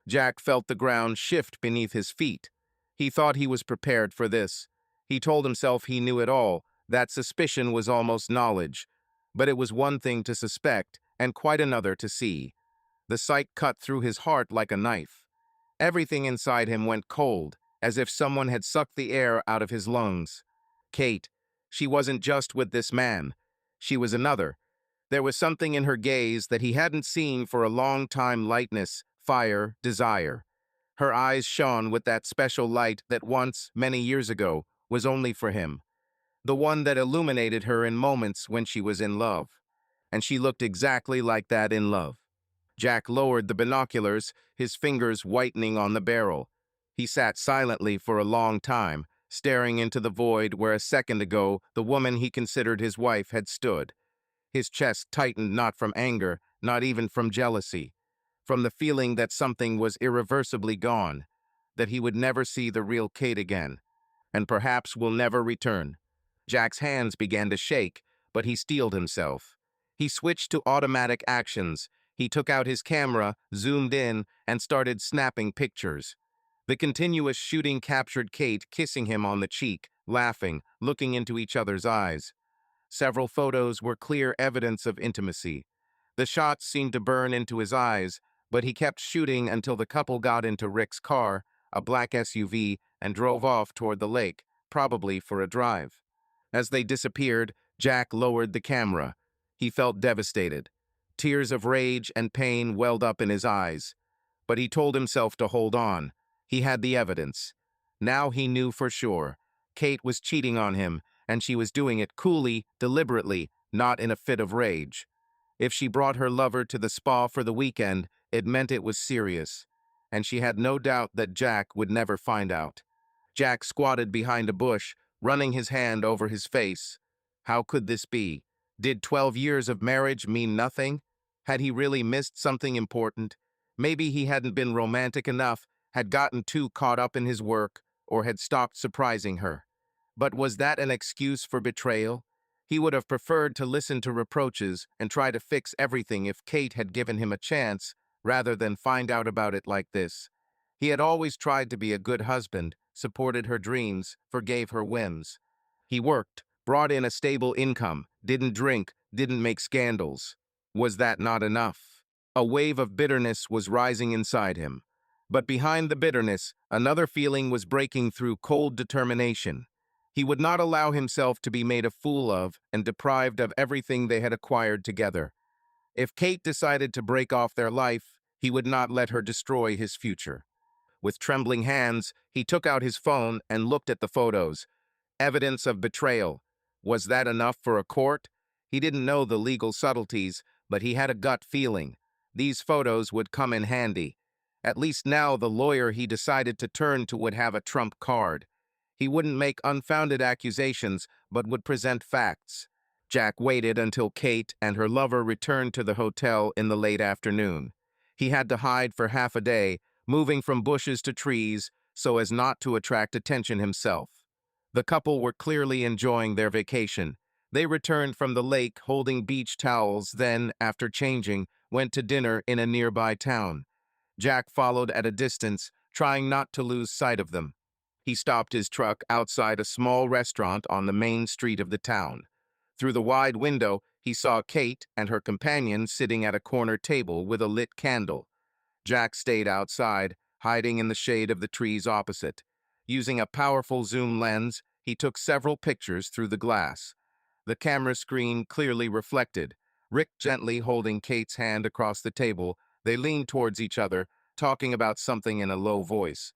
Jack felt the ground shift beneath his feet. He thought he was prepared for this. He told himself he knew it all, that suspicion was almost knowledge. But it was one thing to suspect, and quite another to see. The sight cut through his heart like a knife. Everything inside him went cold, as if someone had sucked the air out of his lungs. Kate. She wasn't just with this man. She was another. There was something in her gaze that he hadn't seen for a long time: lightness, fire, desire. Her eyes shone with that special light that once, many years ago, was only for him. The one that illuminated her in moments when she was in love. And she looked exactly like that in love. Jack lowered the binoculars, his fingers whitening on the barrel. He sat silently for a long time, staring into the void where a second ago the woman he considered his wife had stood. His chest tightened, not from anger, not even from jealousy, from the feeling that something was irreversibly gone, that he would never see the real Kate again, and perhaps will never return. Jack's hands began to shake, but he steeled himself. He switched to automatic actions. He took out his camera, zoomed in, and started snapping pictures. The continuous shooting captured Kate kissing him on the cheek, laughing, looking into each other's eyes. Several photos were clear evidence of intimacy. The shots seemed to burn into his eyes, but he kept shooting until the couple got into Rick's car, a black SUV, and drove off toward the lake, probably for a drive. As they disappeared, Jack lowered the camera. He felt devastated. Tears of rage and pain welled up in his eyes. But he told himself to hold on. He had the evidence. Now he knew for sure. Kate was cheating on him, and she was doing it coolly, deliberately, not in a fit of rage. If she brought her lover to the spa for the weekend, it meant it was serious. And she had no doubt that Jack would never find out. Jack squatted behind a bush, running his hand over his face. How could this be? Did 12 years of marriage mean nothing? Had he really missed something important? Maybe he hadn't been romantic enough, had gotten too caught up in his work, or had stopped surprising her. But was that an excuse for betrayal? He would have preferred to listen to reproaches and try to fix everything if Kate had given him a chance, rather than find out about it like this. He had always tried to be a good husband, supported her dreams, forgave her whims. He worked, brought in a stable income, didn't drink, didn't make scandals. Was that not enough? A wave of bitterness was rising inside him. But behind the bitterness, another feeling was breaking through: cold determination. He would not allow himself to be made a fool of and deprived of everything they had acquired together. If Kate decided to break off their life, he would not let her destroy his future. With trembling hands, he took out his phone and looked at the photos. Evidence of betrayal. Was that enough for a court? He didn't know the legal subtleties, but he had a gut feeling. These photos would come in handy. At least now the lawyer he decided to turn to would have a trump card. He wouldn't make unfounded accusations, but would present facts. Jack waited until Kate and her lover returned to the hotel in the late afternoon. He had to hide for half a day, moving from bushes to trees so as not to attract attention himself. The couple were clearly enjoying their vacation. They returned from the lake holding beach towels, then, after changing, went to dinner in a nearby town. Jack followed at a distance, trying not to lose sight of them. He stopped his truck outside a small restaurant on the main street of the town. Through the wide window, he saw Kate and her companion sitting at a corner table with a lit candle. Jack stayed outside, hiding in the shade of the trees opposite. Using a powerful zoom lens, he took several pictures through the glass. The camera screen clearly reflected Rick gently holding Kate's hand across the table. They leaned towards each other, talking about something in a low voice.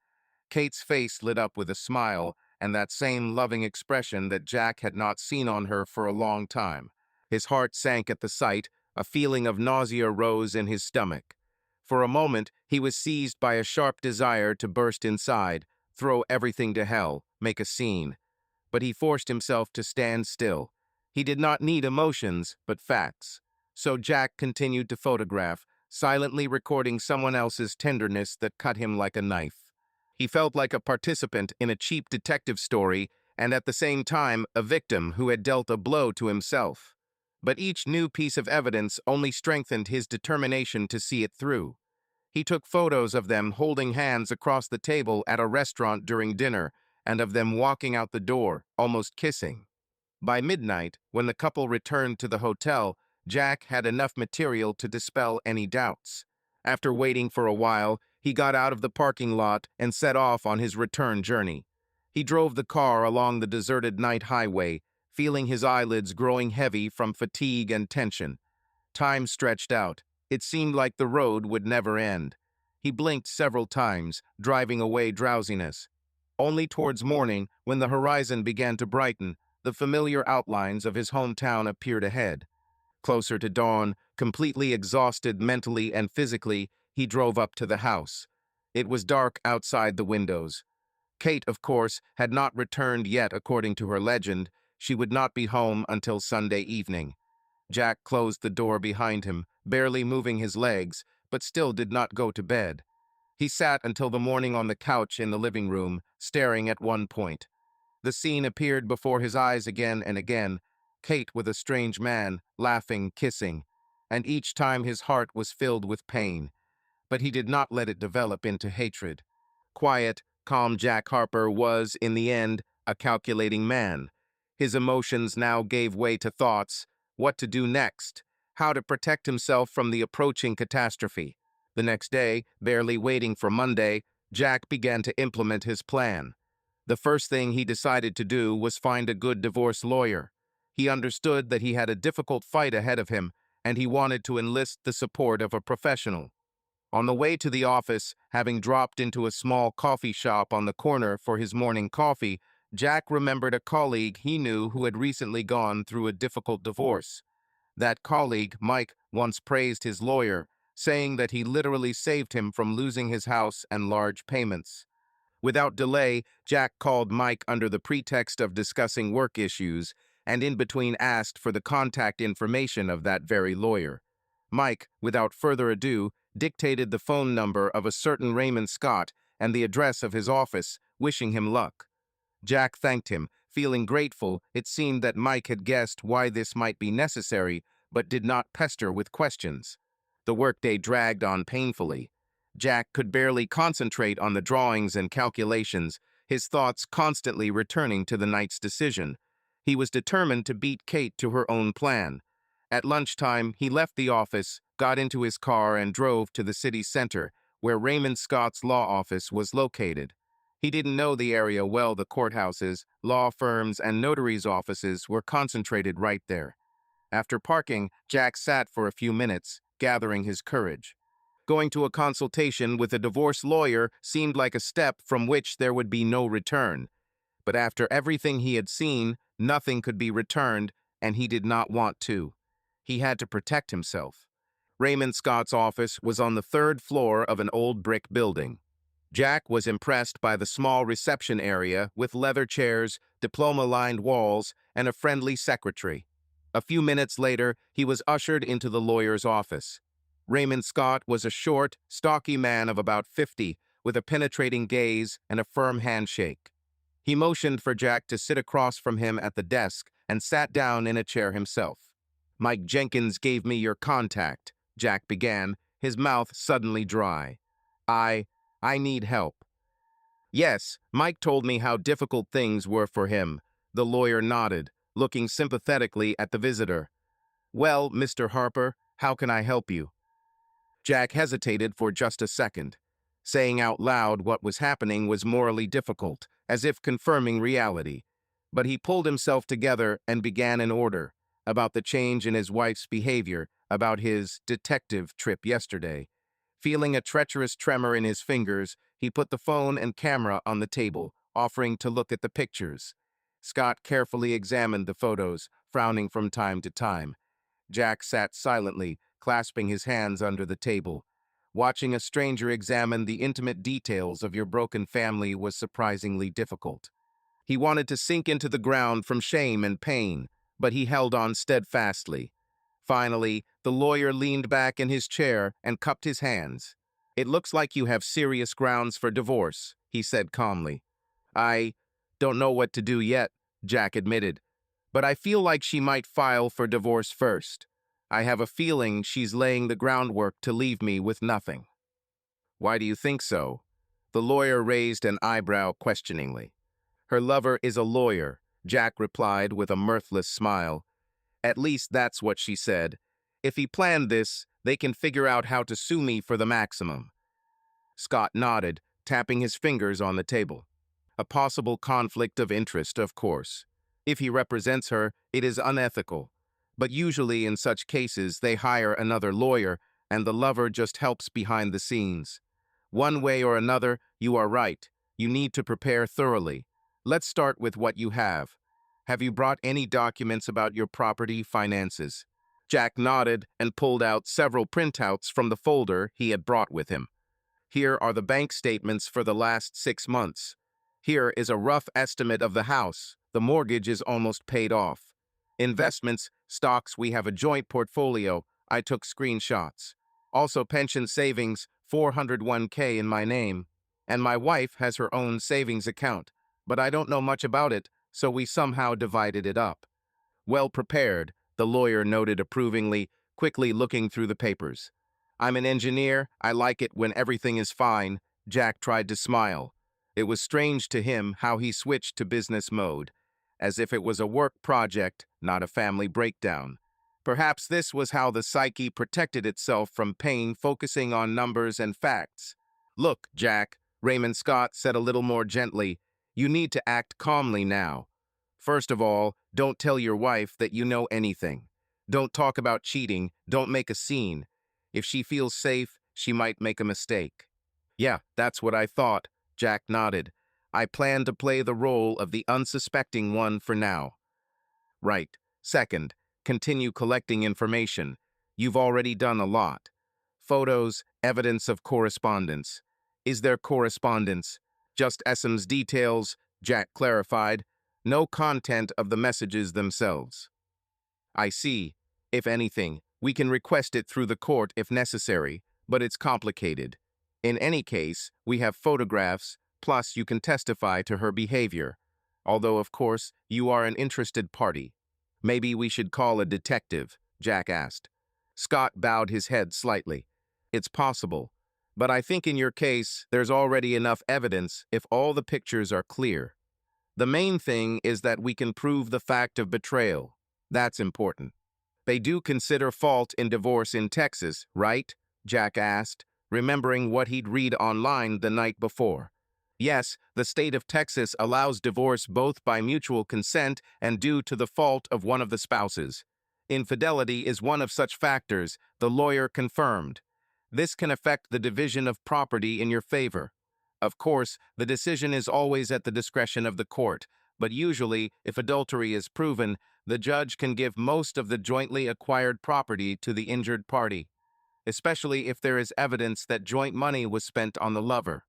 Kate's face lit up with a smile, and that same loving expression that Jack had not seen on her for a long time. His heart sank at the sight. A feeling of nausea rose in his stomach. For a moment, he was seized by a sharp desire to burst inside, throw everything to hell, make a scene. But he forced himself to stand still. He did not need emotions, but facts. So Jack continued to photograph, silently recording someone else's tenderness that cut him like a knife. He felt like a participant in a cheap detective story, and at the same time a victim who had dealt a blow to himself. But each new piece of evidence only strengthened his determination to see it through. He took photos of them holding hands across the table at a restaurant during dinner, and of them walking out the door, almost kissing. By midnight, when the couple returned to the hotel, Jack had enough material to dispel any doubts. After waiting for a while, he got out of the parking lot and set off on his return journey. He drove the car along the deserted night highway, feeling his eyelids growing heavy from fatigue and tension. Time stretched out. It seemed like the road would never end. He blinked several times, driving away drowsiness. Only towards morning, when the horizon began to brighten, the familiar outlines of his hometown appeared ahead. Closer to dawn, completely exhausted mentally and physically, he drove up to the house. It was dark outside the windows. Kate, of course, had not returned yet according to her legend. She would not be home until Sunday evening. Jack closed the door behind him, barely moving his legs, but still did not go to bed. He sat until the morning on the couch in the living room, staring at one point. The scene appeared before his eyes again and again, Kate with a strange man, laughing, kissing, and each time his heart was filled with pain. But he did not let it develop into hatred. Quiet, calm Jack Harper was, in the end, a calculating man. His emotions now gave way to thoughts: what to do next, how to protect himself from the approaching catastrophe. The next day, barely waiting for Monday, Jack began to implement his plan. The first thing he decided to do was find a good divorce lawyer. He understood that he had a difficult fight ahead of him, and he wanted to enlist the support of a professional. On the way to the office, having dropped into a small coffee shop on the corner for his morning coffee, Jack remembered a colleague he knew who had recently gone through a difficult divorce. That colleague, Mike, once praised his lawyer, saying that he literally saved him from losing his house and large payments. Without delay, Jack called Mike under the pretext of discussing work issues, and in between asked for the contact information of that very lawyer. Mike, without further ado, dictated the phone number of a certain Raymond Scott and the address of his office, wishing him luck. Jack thanked him, feeling grateful. It seemed that Mike had guessed why this might be necessary, but did not pester with questions. The workday dragged on painfully. Jack could barely concentrate on the drawings and calculations, his thoughts constantly returning to the night's decision. He was determined to beat Kate to her own plan. At lunchtime, he left the office, got into his car, and drove to the city center, where Raymond Scott's law office was located. He didn't know the area well. The courthouses, law firms, and notaries' offices were concentrated right there. After parking, Jack sat for a few minutes, gathering his courage. Going to a consultation with a divorce lawyer seemed like a step from which there would be no return. But after everything he had seen, nothing could be returned, and he did not want to. He had to protect himself. Raymond Scott's office was on the third floor of an old brick building. Jack was impressed by the small reception area with leather chairs, diploma-lined walls, and a friendly secretary. A few minutes later, he was ushered into the lawyer's office. Raymond Scott was a short, stocky man of about 50, with a penetrating gaze and a firm handshake. He motioned for Jack to sit across from him at the desk and sat down in a chair himself. "Mike Jenkins gave me your contact," Jack began, his mouth suddenly dry. I need help." "Yes, Mike told me how difficult things were for him." The lawyer nodded, looking sympathetically at the visitor. "Well, Mr. Harper, how can I help you?" Jack hesitated for just a second. Saying out loud what was happening was morally difficult, as if confirming reality. But he pulled himself together and began in order, about the change in his wife's behavior, about his detective trip yesterday. Feeling a treacherous tremor in his fingers, he put the phone and camera on the table, offering to look at the pictures. Scott carefully examined the photos, frowning from time to time. Jack sat silently, clasping his hands under the table. Watching a stranger examine the intimate details of your broken family was surprisingly difficult. He wanted to sink into the ground from shame and pain, but he held on steadfastly. Finally, the lawyer leaned back in his chair and cupped his hands. "It looks like you have serious grounds for divorce," he said calmly. "I don't know what to do yet," Jack admitted, "but I feel like she might file for divorce first. I have a feeling she's laying the groundwork to leave me with nothing." "Why do you think so?" The lawyer raised an eyebrow questioningly. "Her lover is a lawyer," Jack replied with a mirthless smile. "At least that's what she said. If he planned this, they can figure out how to sue me for the maximum." Scott nodded, tapping his fingers on the table. "A possible conflict of interest, of course. If he represents her, it is unethical. But usually in such cases, they hire another lawyer, and the lover just helps behind the scenes. One way or another, you are right. You need to prepare thoroughly. Let's start with what you have. Have you brought any documents about your property finances?" Jack nodded and pulled out several printouts from the folder he had brought with him. "Here are the bank statements for the last 6 months. Here is a rough estimate of the house. The mortgage is almost paid off. Investments, stocks, we have a joint portfolio. I took screenshots. Also pension savings, 401k in my name. And my wife has her own savings account, but I don't know much about it, so we somehow divided it up." "Well prepared," the lawyer noted approvingly, quickly looking through the papers. "I'm an engineer. I like it when everything is fine." Jack tried to smile. It was strange to him how he switched to business mode, as if it was a work project, not a family breakdown. Perhaps this was how the psyche protected itself from pain, focusing on numbers and facts. "Look, Jack," Raymond Scott said a little more gently, "you need to act calmly now. First of all, don't tell your wife that you know anything. Don't talk about cheating. Don't make a scene. If she feels safe, she might make a mistake." "Yeah, that's what I thought," Jack nodded. "I plan to play the role of the unsuspecting one for now." "Right. Second, continue collecting information. You've already done a lot. Photos, evidence of correspondence. Is there correspondence? Just SM's details," Jack clarified. "No content of the messages themselves." "I see. If anything, we can request it through the court if necessary, but it's complicated. In any case, we have photographs, plus you can testify to her behavior. Although, of course, you are an interested party. Maybe we should call a detective, Jack asked. Scott bowed his head slightly. It's possible, but I think in your case, there's already enough evidence if all the pictures are clear. The main thing is that we can prove the fact of betrayal. That's important. They do consider fault in divorce in Texas, right? Jack asked, remembering what he'd read online the night before. Yes, the state of Texas allows divorce both by mutual consent and due to the fault of one of the spouses. Infidelity is one of such factors, the lawyer confirmed. This can affect the division of property in your favor. Of course, the decision is always at the discretion of the court, but usually, if adultery is proven, the judge can give most of the jointly acquired property to the injured party, especially if there is evidence that joint money was spent on the lover.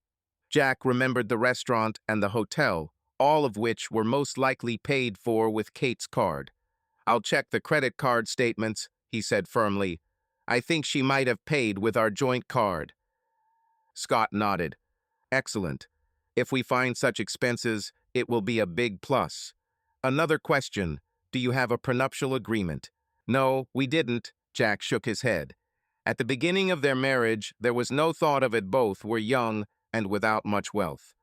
Jack remembered the restaurant and the hotel, all of which were most likely paid for with Kate's card. I'll check the credit card statements, he said firmly. I think she might have paid with our joint card. Scott nodded. Excellent. If we find such expenses, it will be a big plus. Another question. Do you have a prenuptial agreement? No, we didn't, Jack shook his head. At the beginning of their marriage, there was no thought of it. Both were young and without much wealth.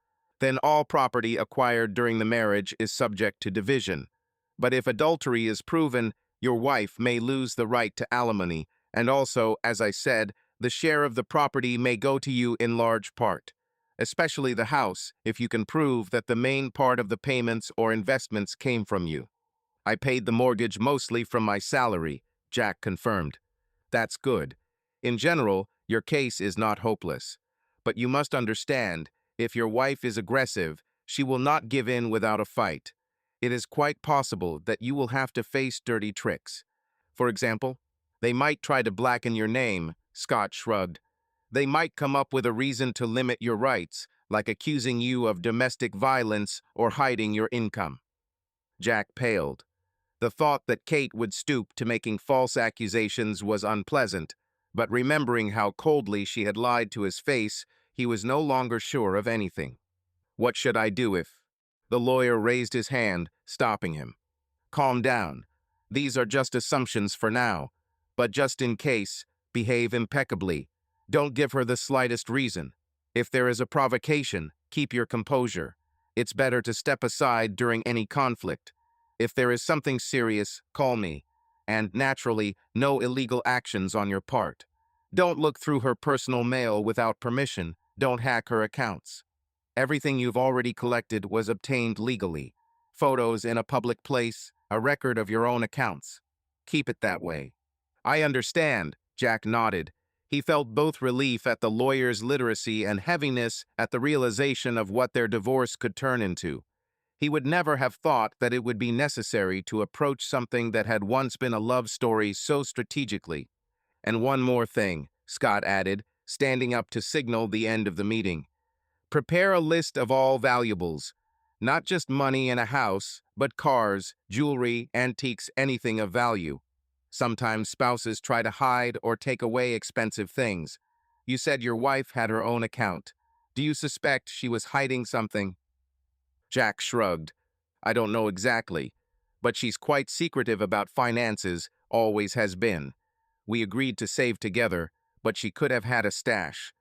Then all property acquired during the marriage is subject to division. But if adultery is proven, your wife may lose the right to alimony, and also, as I said, the share of the property may go to you in large part, especially the house, if you can prove that the main part of the payments or investments came from you. I paid the mortgage mostly from my salary, Jack confirmed. That's good. In general, your case is not hopeless. But you must understand, if your wife is aggressive, she will not give in without a fight. It is quite possible that you will have to face dirty tricks. For example, they might try to blacken your name, Scott shrugged. They might come up with a reason to limit your rights, like accusing you of domestic violence or hiding your income. Jack paled. The thought that Kate would stoop to making false accusations was unpleasant, but remembering how coldly she had lied to his face, he was no longer sure of anything. What should I do if? The lawyer raised his hand, stopping him. Calm down. These are just assumptions for now, but just in case, behave impeccably. Don't give her the slightest reason. If there is a provocation, keep your composure. It's better to step aside during any conflict. If there is something serious, call me. And naturally, no illegal actions on your part. Don't look through her personal mail without permission. Don't hack her accounts. Everything you've already collected was obtained legally. Photos in a public place, a record of your own accounts. Keep it that way. I understand, Jack nodded. He felt both relief at the lawyer's literacy and heaviness at the realization of what their divorce could turn into. He would never have thought that it would be necessary to approach something that had once been a love story so strategically. And one more thing, Scott added, standing up to signal the end of the meeting. Prepare a list of all valuables. Not just money and a house, but cars, jewelry, antiques, anything of value. Sometimes spouses try to hide or take away expensive things. You said your wife had her own account. Do you suspect she was hiding something? Jack shrugged. I don't know exactly, but she's quite secretive about finances, always has been. We agreed to save together, but she could have had a stash.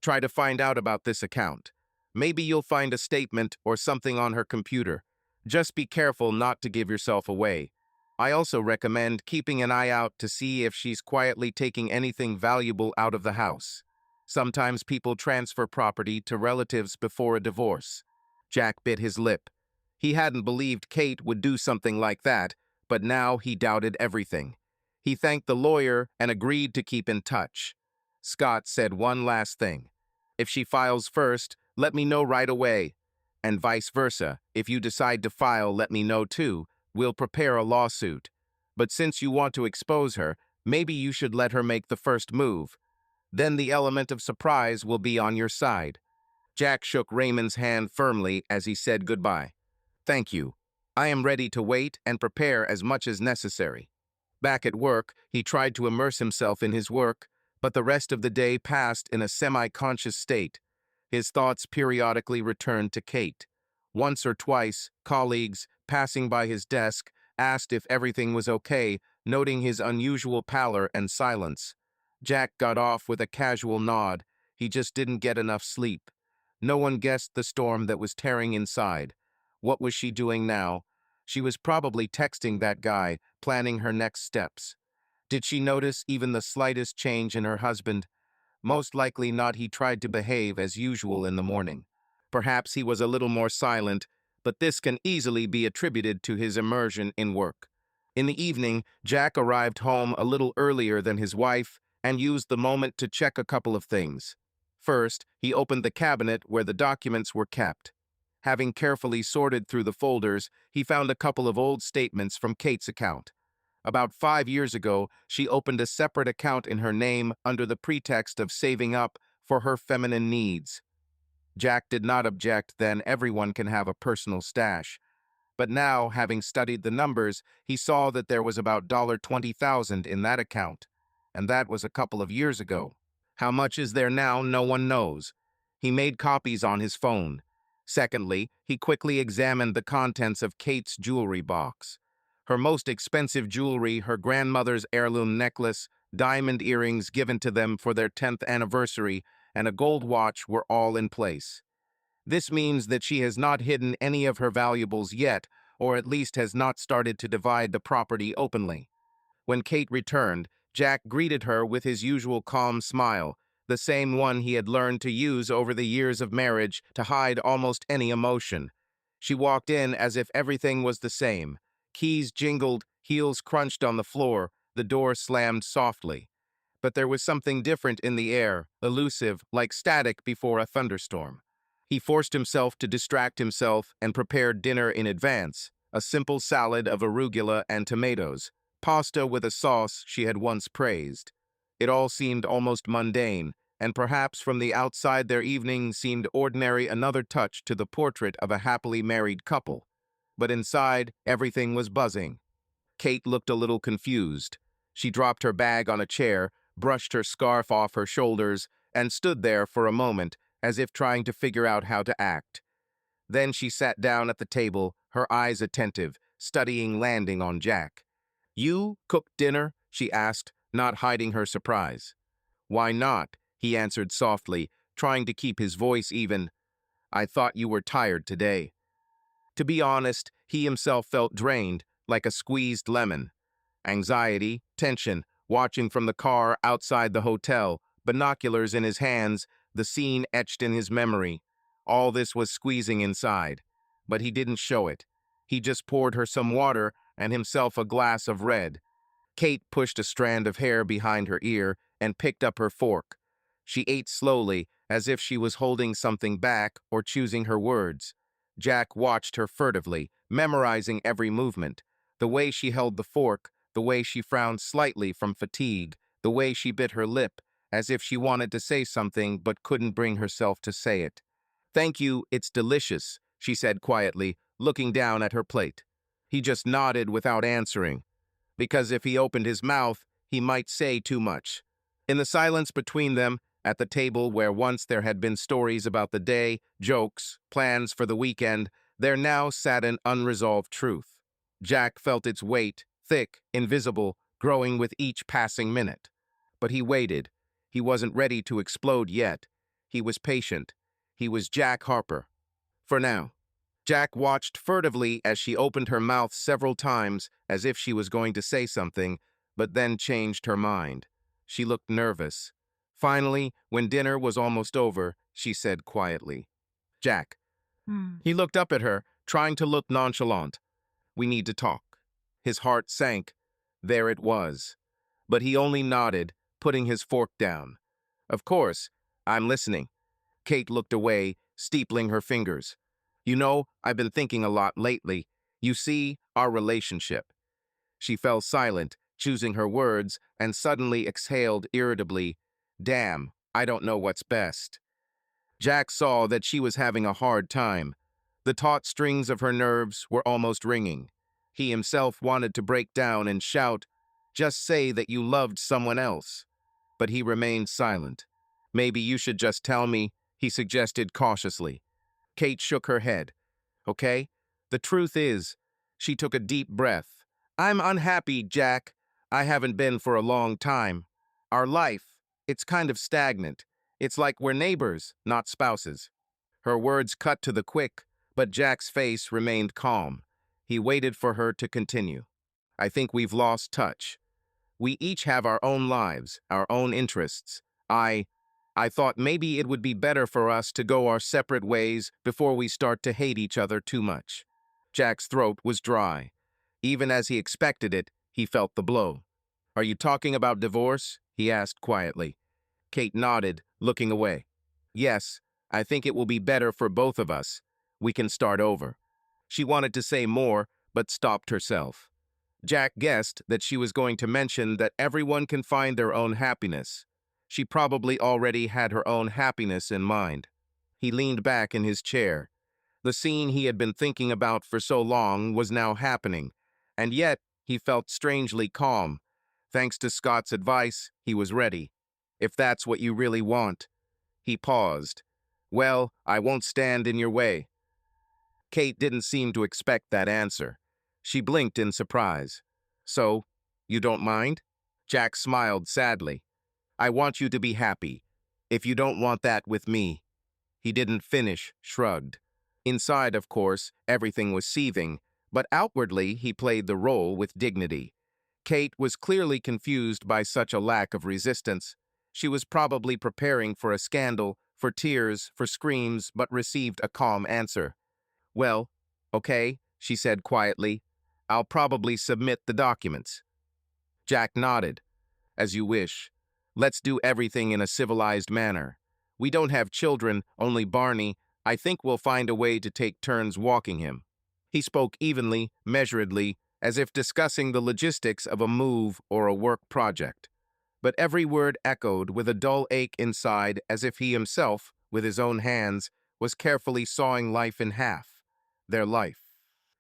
Try to find out about this account. Maybe you'll find a statement or something on her computer. Just be careful not to give yourself away. I also recommend keeping an eye out to see if she's quietly taking anything valuable out of the house. Sometimes people transfer property to relatives before a divorce. Jack bit his lip. He hadn't believed Kate would do something like that, but now he doubted everything. He thanked the lawyer and agreed to keep in touch. Scott said one last thing. If she files first, let me know right away. And vice versa. If you decide to file, let me know too. We'll prepare a lawsuit. But since you want to expose her, maybe you should let her make the first move. Then the element of surprise will be on your side. Jack shook Raymond's hand firmly as he said goodbye. Thank you. I am ready to wait and prepare as much as necessary. Back at work, he tried to immerse himself in his work, But the rest of the day passed in a semi-conscious state. His thoughts periodically returned to Kate. Once or twice, colleagues, passing by his desk, asked if everything was okay, noting his unusual pallor and silence. Jack got off with a casual nod. He just didn't get enough sleep. No one guessed the storm that was tearing inside. What was she doing now? She was probably texting that guy, planning her next steps. Did she notice even the slightest change in her husband? Most likely not. He tried to behave as usual in the morning. Perhaps he was a little more silent, but this can easily be attributed to his immersion in work. In the evening, Jack arrived home a little earlier than his wife and used the moment to check a couple of things. First, he opened the cabinet where the documents were kept. Having carefully sorted through the folders, he found a couple of old statements from Kate's account. About 5 years ago, she opened a separate account in her name under the pretext of saving up for her feminine needs. Jack did not object. Then everyone can have a personal stash. But now, having studied the numbers, he saw that there was about $20,000 in that account, and that was a couple of years ago. How much is there now, no one knows. He made copies on his phone. Secondly, he quickly examined the contents of Kate's jewelry box. Her most expensive jewelry, her grandmother's heirloom necklace, diamond earrings given to them for their 10th anniversary, and a gold watch were all in place. This means that she has not hidden any of her valuables yet, or at least has not started to divide the property openly. When Kate returned, Jack greeted her with his usual calm smile, the same one he had learned to use over the years of marriage to hide almost any emotion. She walked in as if everything was the same. Keys jingled, heels crunched on the floor, the door slammed softly. But there was something different in the air, elusive, like static before a thunderstorm. He forced himself to distract himself and prepared dinner in advance, a simple salad of arugula and tomatoes, pasta with a sauce she had once praised. It all seemed almost mundane, and perhaps from the outside their evening seemed ordinary, another touch to the portrait of a happily married couple. But inside, everything was buzzing. Kate looked a little confused. She dropped her bag on a chair, brushed her scarf off her shoulders, and stood there for a moment, as if trying to figure out how to act. Then she sat down at the table, her eyes attentive, studying landing on Jack. "You cooked dinner?" she asked, not hiding her surprise. "Why not?" he answered softly, trying to keep his voice even. "I thought you were tired today." To be honest, he himself felt drained, like a squeezed lemon. Anxiety, tension, watching from the car outside the hotel, binoculars in his hands, the scene etched in his memory. All this was squeezing inside. But he didn't show it. He just poured her some water and himself a glass of red. Kate pushed a strand of hair behind her ear and picked up her fork. She ate slowly, as if she was holding something back or choosing her words. Jack watched her furtively, memorizing every movement. The way she held the fork, the way she frowned slightly from fatigue, the way she bit her lip, as if she wanted to say something but couldn't bring herself to say it. "Thank you, it's delicious," she said quietly, looking down at her plate. He just nodded without answering, because if he opened his mouth, he might say too much. In the silence between them, at the table where once there had been stories about the day, jokes, plans for the weekend, there now sat an unresolved truth. Jack felt its weight, thick, invisible, growing with each passing minute. But he waited. He wasn't ready to explode yet. He was patient. He was Jack Harper. For now. Jack watched furtively as she opened her mouth several times as if she was going to say something, but then changed her mind. She looked nervous. Finally, when dinner was almost over, she said quietly, "Jack." He looked up at her, trying to look nonchalant. "We need to talk." His heart sank. There it was. But he only nodded, putting his fork down. "Of course, I'm listening." Kate looked away, steepling her fingers. "You know, I've been thinking a lot lately. You see, our relationship." She fell silent, choosing her words, and suddenly exhaled irritably, "Damn, I don't know what's best." Jack saw that she was having a hard time. The taut strings of her nerves were almost ringing. He himself wanted to break down and shout, "Just say that you loved someone else." but he remained silent. Maybe you should just tell me, he suggested cautiously. Kate shook her head. Okay? The truth is, she took a deep breath. I'm unhappy, Jack. I haven't been for a long time. Our life, it's kind of stagnant. It's like we're neighbors, not spouses. Her words cut to the quick, but Jack's face remained calm. He waited for her to continue. I think we've lost touch. We each have our own lives, our own interests. I thought maybe it would be better for us to go our separate ways before we start to hate each other too much. Jack's throat was dry. Even as he expected it, he felt the blow. Are you talking about divorce? He asked quietly. Kate nodded, looking away. Yes, I think it will be better for both of us. We can start over. She wanted to say more, but stopped herself. Jack guessed that she was going to mention that everyone can find their own happiness. She probably already had her own happiness in mind. He leaned back in his chair. The scene he had been thinking about for so long was now happening, and yet he felt strangely calm. Thanks to Scott's advice, he was ready. If that's what you really want. He paused. Well, I won't stand in your way. Kate didn't seem to expect that answer. She blinked in surprise. So, you don't mind? Jack smiled sadly. I want you to be happy. If you don't want that with me. He didn't finish, shrugged. Inside, of course, everything was seething, but outwardly he played the role with dignity. Kate was clearly confused by such a lack of resistance. She was probably preparing for a scandal, for tears, for screams, but received a calm answer. Well, okay, she said quietly. I'll probably submit the documents. Jack nodded. As you wish. Let's do everything in a civilized manner. We don't have children, only Barney. I think we'll find a way to take turns walking him. He spoke evenly, measuredly, as if discussing the logistics of a move or a work project. But every word echoed with a dull ache inside, as if he himself, with his own hands, was carefully sawing life in half. Their life.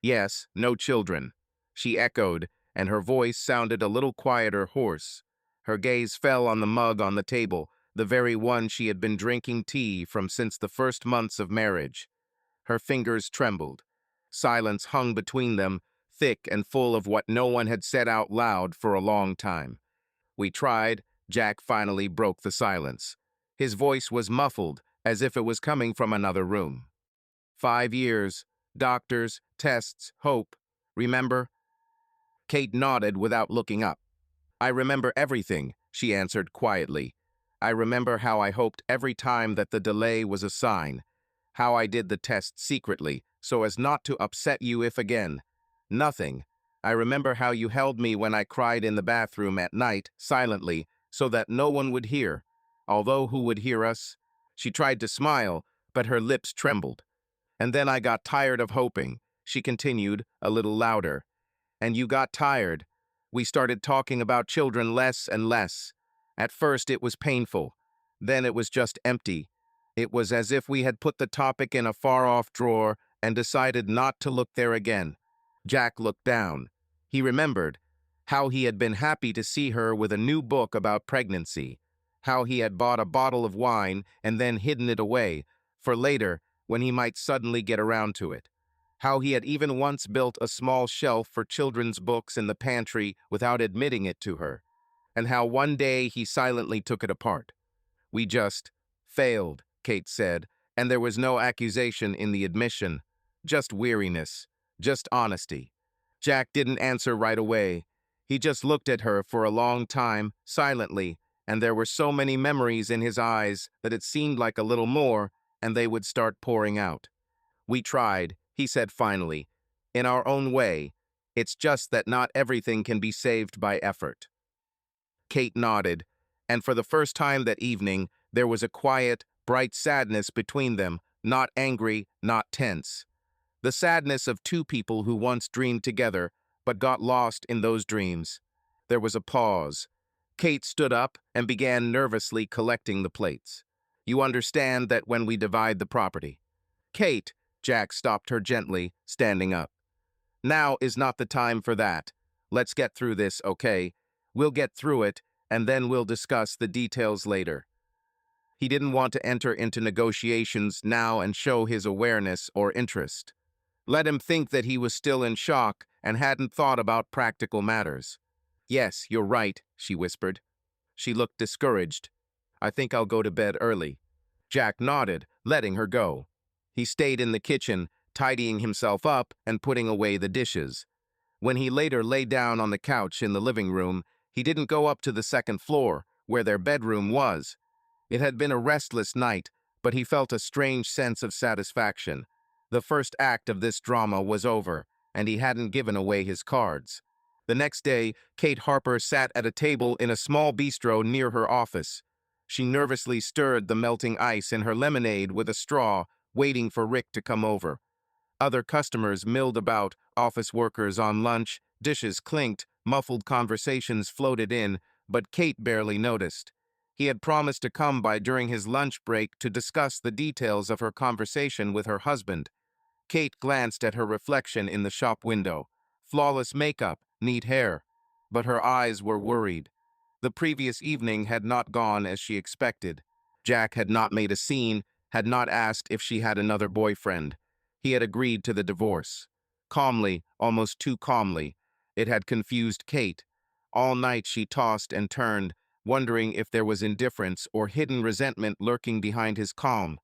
Yes, no children. She echoed, and her voice sounded a little quieter, hoarse. Her gaze fell on the mug on the table, the very one she had been drinking tea from since the first months of marriage. Her fingers trembled. Silence hung between them, thick and full of what no one had said out loud for a long time. We tried. Jack finally broke the silence. His voice was muffled, as if it was coming from another room. 5 years. Doctors, tests, hope. Remember? Kate nodded without looking up. I remember everything, she answered quietly. I remember how I hoped every time that the delay was a sign, how I did the test secretly, so as not to upset you if again. Nothing. I remember how you held me when I cried in the bathroom at night, silently, so that no one would hear. Although who would hear us? She tried to smile, but her lips trembled. And then I got tired of hoping, she continued, a little louder. And you got tired. We started talking about children less and less. At first it was painful. Then it was just empty. It was as if we had put the topic in a far-off drawer and decided not to look there again. Jack looked down. He remembered how he had been happy to see her with a new book about pregnancy, how he had bought a bottle of wine and then hidden it away, for later, when he might suddenly get around to it. How he had even once built a small shelf for children's books in the pantry without admitting it to her, and how one day he silently took it apart. We just failed, Kate said, and there was no accusation in the admission, just weariness, just honesty. Jack didn't answer right away. He just looked at her for a long time, silently, and there were so many memories in his eyes that it seemed like a little more, and they would start pouring out. We tried, he said finally, in our own way. It's just that not everything can be saved by effort. Kate nodded, and for the first time that evening, there was a quiet, bright sadness between them, not angry, not tense. The sadness of two people who once dreamed together, but got lost in those dreams. There was a pause. Kate stood up and began nervously collecting the plates. You understand that when we divide the property. Kate, Jack stopped her gently, standing up. Now is not the time for that. Let's get through this, okay? We'll get through it, and then we'll discuss the details later. He didn't want to enter into negotiations now and show his awareness or interest. Let him think that he was still in shock and hadn't thought about practical matters. Yes, you're right, she whispered. She looked discouraged. I think I'll go to bed early. Jack nodded, letting her go. He stayed in the kitchen, tidying himself up and putting away the dishes. When he later lay down on the couch in the living room, he didn't go up to the second floor, where their bedroom was. It had been a restless night, but he felt a strange sense of satisfaction. The first act of this drama was over, and he hadn't given away his cards. The next day, Kate Harper sat at a table in a small bistro near her office. She nervously stirred the melting ice in her lemonade with a straw, waiting for Rick to come over. Other customers milled about, office workers on lunch, dishes clinked, muffled conversations floated in, but Kate barely noticed. He had promised to come by during his lunch break to discuss the details of her conversation with her husband. Kate glanced at her reflection in the shop window. Flawless makeup, neat hair. But her eyes were worried. The previous evening had not gone as she expected. Jack had not made a scene, had not asked if she had another boyfriend. He had agreed to the divorce. Calmly, almost too calmly. It had confused Kate. All night she tossed and turned, wondering if there was indifference or hidden resentment lurking behind his calm.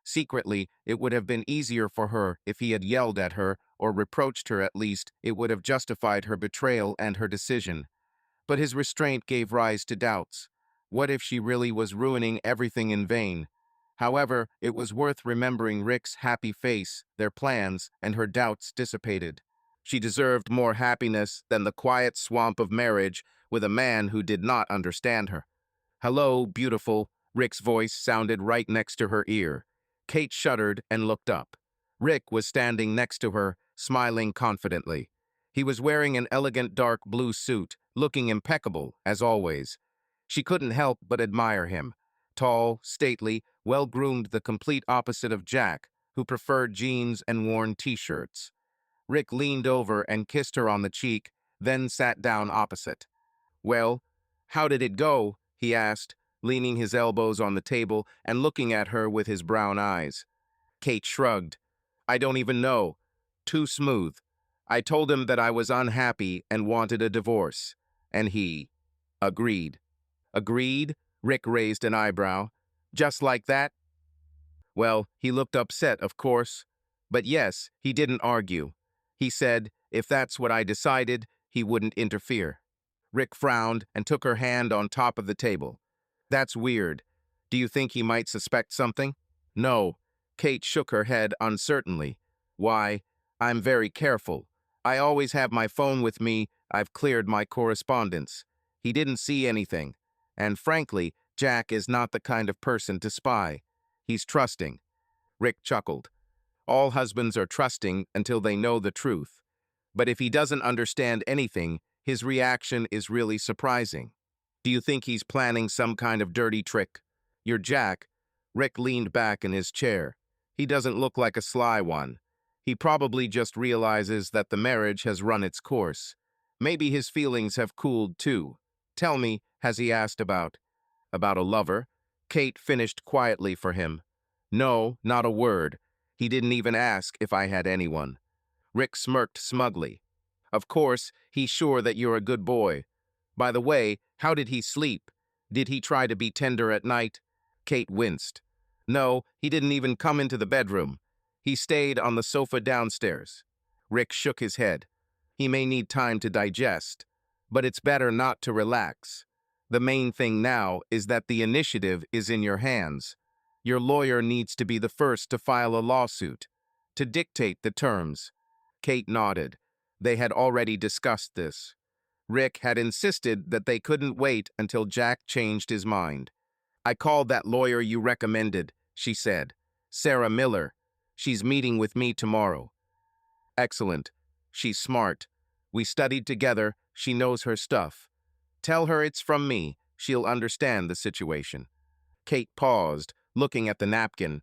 Secretly, it would have been easier for her if he had yelled at her, or reproached her at least. It would have justified her betrayal and her decision. But his restraint gave rise to doubts. What if she really was ruining everything in vain? However, it was worth remembering Rick's happy face, their plans, and her doubts dissipated. She deserved more happiness than the quiet swamp of marriage with a man who did not understand her. Hello, beautiful, Rick's voice sounded right next to her ear. Kate shuddered and looked up. Rick was standing next to her, smiling confidently. He was wearing an elegant dark blue suit, looking impeccable, as always. She couldn't help but admire him. Tall, stately, well-groomed, the complete opposite of Jack, who preferred jeans and worn t-shirts. Rick leaned over and kissed her on the cheek, then sat down opposite. Well, how did it go? He asked, leaning his elbows on the table and looking at her with his brown eyes. Kate shrugged. I don't even know. Too smooth. I told him that I was unhappy and wanted a divorce. And he agreed. Agreed? Rick raised an eyebrow. Just like that? Well, he looked upset, of course. But yes, he didn't argue. He said, if that's what I decided, he wouldn't interfere. Rick frowned and took her hand on top of the table. That's weird. Do you think he might suspect something? No. Kate shook her head uncertainly. Why? I'm very careful. I always have my phone with me. I've cleared my correspondence. He didn't see anything. And frankly, Jack is not the kind of person to spy. He's trusting. Rick chuckled. All husbands are trusting until they know the truth. But if he doesn't understand anything, his reaction is really surprising. Do you think he's planning some kind of dirty trick? You're Jack. Rick leaned back in his chair. He doesn't look like a sly one. He probably just realizes that the marriage has run its course. Maybe his feelings have cooled too. Tell me, has he asked about a lover? Kate finished quietly for him. No, not a word. He didn't even ask if I had anyone. Rick smirked smugly. Of course, he's sure that you're a good boy. By the way, how did he sleep? Did he try to be tender at night? Kate winced. No, he didn't even come into the bedroom. He stayed on the sofa downstairs. Rick shook his head. He may need time to digest, but it's better not to relax. The main thing now is that the initiative is in your hands. Your lawyer needs to be the first to file a lawsuit, to dictate the terms. Kate nodded. They had already discussed this. Rick had insisted that they couldn't wait until Jack changed his mind. I called that lawyer you recommended, she said. Sarah Miller. She's meeting with me tomorrow. Excellent. She's smart. We studied together. She knows her stuff. Tell her it's from me. She'll understand the situation. Kate paused, looking at the napkin.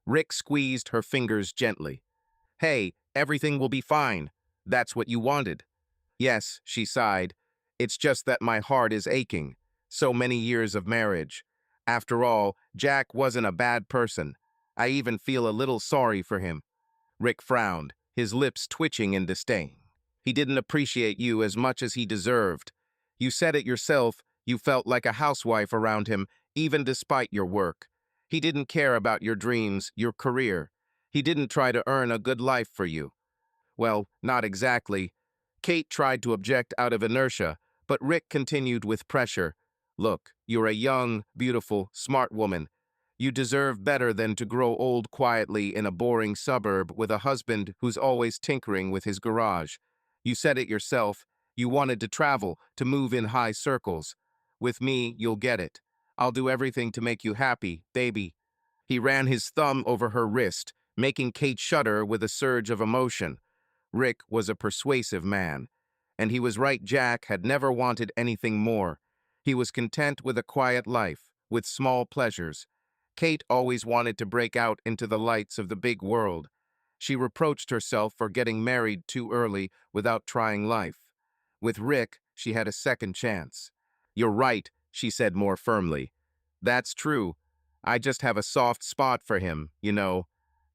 Rick squeezed her fingers gently. Hey, everything will be fine. That's what you wanted. Yes, she sighed. It's just that my heart is aching. So many years of marriage. After all, Jack wasn't a bad person. I even feel a little sorry for him. Rick frowned, his lips twitching in disdain. He didn't appreciate you as much as he deserved. You said it yourself, you felt like a housewife around him, even despite your work. He didn't care about your dreams, your career. He didn't try to earn a good life for you. Well, not exactly. Kate tried to object out of inertia, but Rick continued with pressure. Look, you're a young, beautiful, smart woman. You deserve better than to grow old quietly in a boring suburb with a husband who's always tinkering with his garage. You said it yourself. You wanted to travel, to move in high circles. With me, you'll get it. I'll do everything to make you happy, baby. He ran his thumb over her wrist, making Kate shudder with a surge of emotion. Rick was a persuasive man, and he was right. Jack had never wanted anything more. He was content with a quiet life, with small pleasures. Kate always wanted to break out into the lights of the big world. She reproached herself for getting married too early without trying life. With Rick, she had a second chance. You're right, she said more firmly. That's true. I just have a soft spot for him, you know.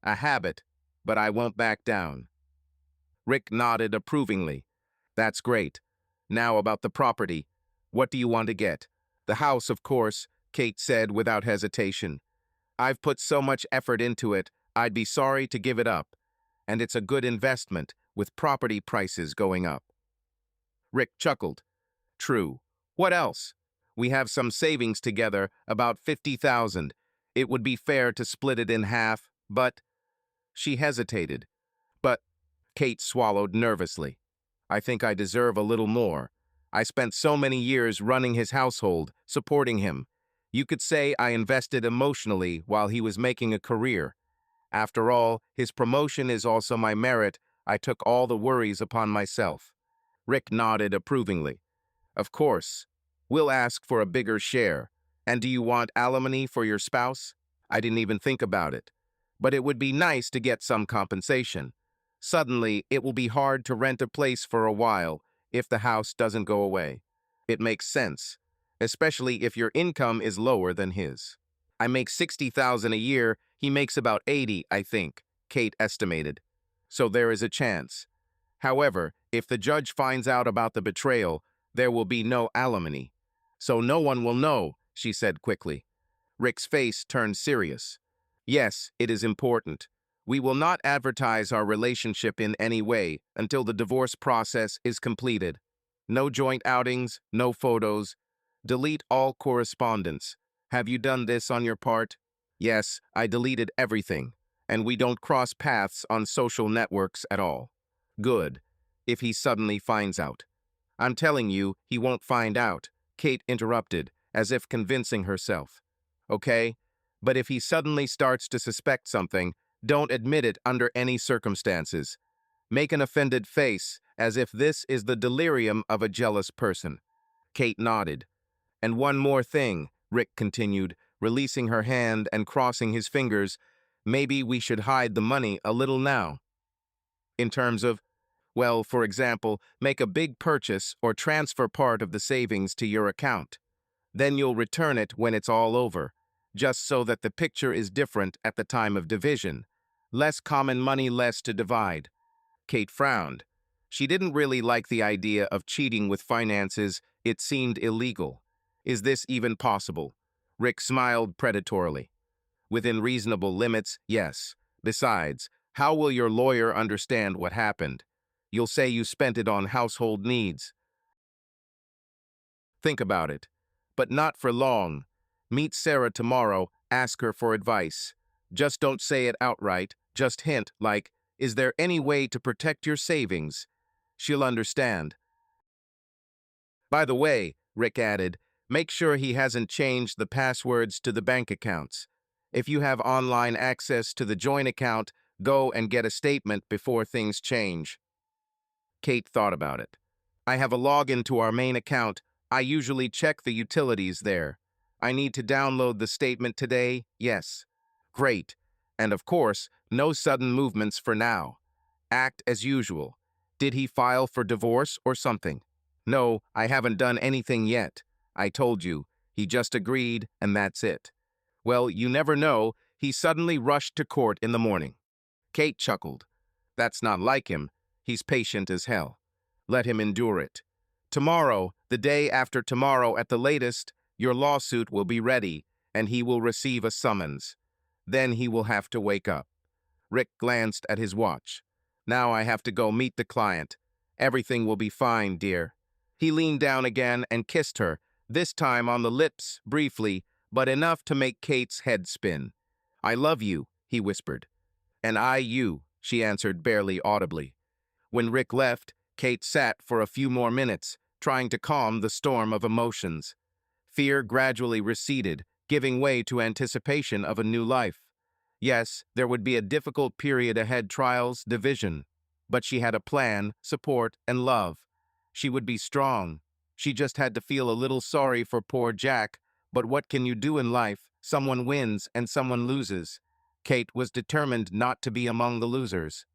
A habit, but I won't back down. Rick nodded approvingly. That's great. Now about the property. What do you want to get? The house, of course, Kate said without hesitation. I've put so much effort into it, I'd be sorry to give it up. And it's a good investment, with property prices going up. Rick chuckled. True. What else? We have some savings together, about 50,000. It would be fair to split it in half, but... She hesitated. But Kate swallowed nervously. I think I deserve a little more. I spent so many years running his household, supporting him. You could say I invested emotionally while he was making a career. After all, his promotion is also my merit. I took all the worries upon myself. Rick nodded approvingly. Of course. We'll ask for a bigger share. And do you want alimony for your spouse? I didn't even think about it. But it would be nice to get some compensation. Suddenly, it will be hard to rent a place for a while if the house doesn't go away. It makes sense, especially if your income is lower than his. I make 60,000 a year, he makes about 80, I think, Kate estimated. So there is a chance. However, if the judge finds out about the betrayal, there will be no alimony. So no one will know, she said quickly. Rick's face turned serious. Yes, it is important. We will not advertise our relationship in any way until the divorce process is completed. No joint outings, no photos. Delete all correspondence. Have you done this on your part? Yes, I deleted everything, and we don't cross paths on social networks at all. Good, if he suddenly finds out. I'm telling you, he won't find out, Kate interrupted, as if convincing herself. Okay, but if he suddenly starts to suspect something, don't admit it under any circumstances. Make an offended face, as if this is the delirium of a jealous person. Kate nodded. And one more thing, Rick continued, releasing her hand and crossing his fingers. Maybe we should hide the money a little now. In terms of, well, for example, make a big purchase or transfer part of the savings to your account. Then you'll return it when it's all over, just so that the picture is different at the time of division. Less common money, less to divide. Kate frowned. She didn't really like the idea of cheating with finances. It seemed illegal. Is this even possible? Rick smiled predatorily. Within reasonable limits, yes. Besides, how will your lawyer understand what happened? You'll say you spent it on household needs. Think about it. But not for long. Meet Sarah tomorrow, ask her for advice. Just don't say it outright, just hint, like, is there any way to protect your savings? She'll understand. By the way, Rick added, make sure he hasn't changed the passwords to the bank accounts. If you have online access to the joint account, go and get a statement before things change. Kate thought about it. I have a login to our main account. I usually check the utilities there. I need to download the statement today, yes. Great. And of course, no sudden movements for now. Act as usual. Did he file for divorce or something? No, I haven't done anything yet. I told you, He just agreed, and that's it. Well, you never know, he suddenly rushed to court in the morning. Kate chuckled. That's not like him. He's patient as hell. Let him endure it. Tomorrow, the day after tomorrow at the latest, your lawsuit will be ready, and he will receive a summons. Then he will have to wake up. Rick glanced at his watch. Now I have to go meet the client. Everything will be fine, dear. He leaned down again and kissed her, this time on the lips, briefly, but enough to make Kate's head spin. I love you, he whispered. And I you, she answered barely audibly. When Rick left, Kate sat for a few more minutes, trying to calm the storm of emotions. Fear gradually receded, giving way to anticipation of a new life. Yes, there would be a difficult period ahead, trials, division. But she had a plan, support, and love. She would be strong. She just had to feel a little sorry for poor Jack. But what can you do in life? Someone wins and someone loses. Kate was determined not to be among the losers.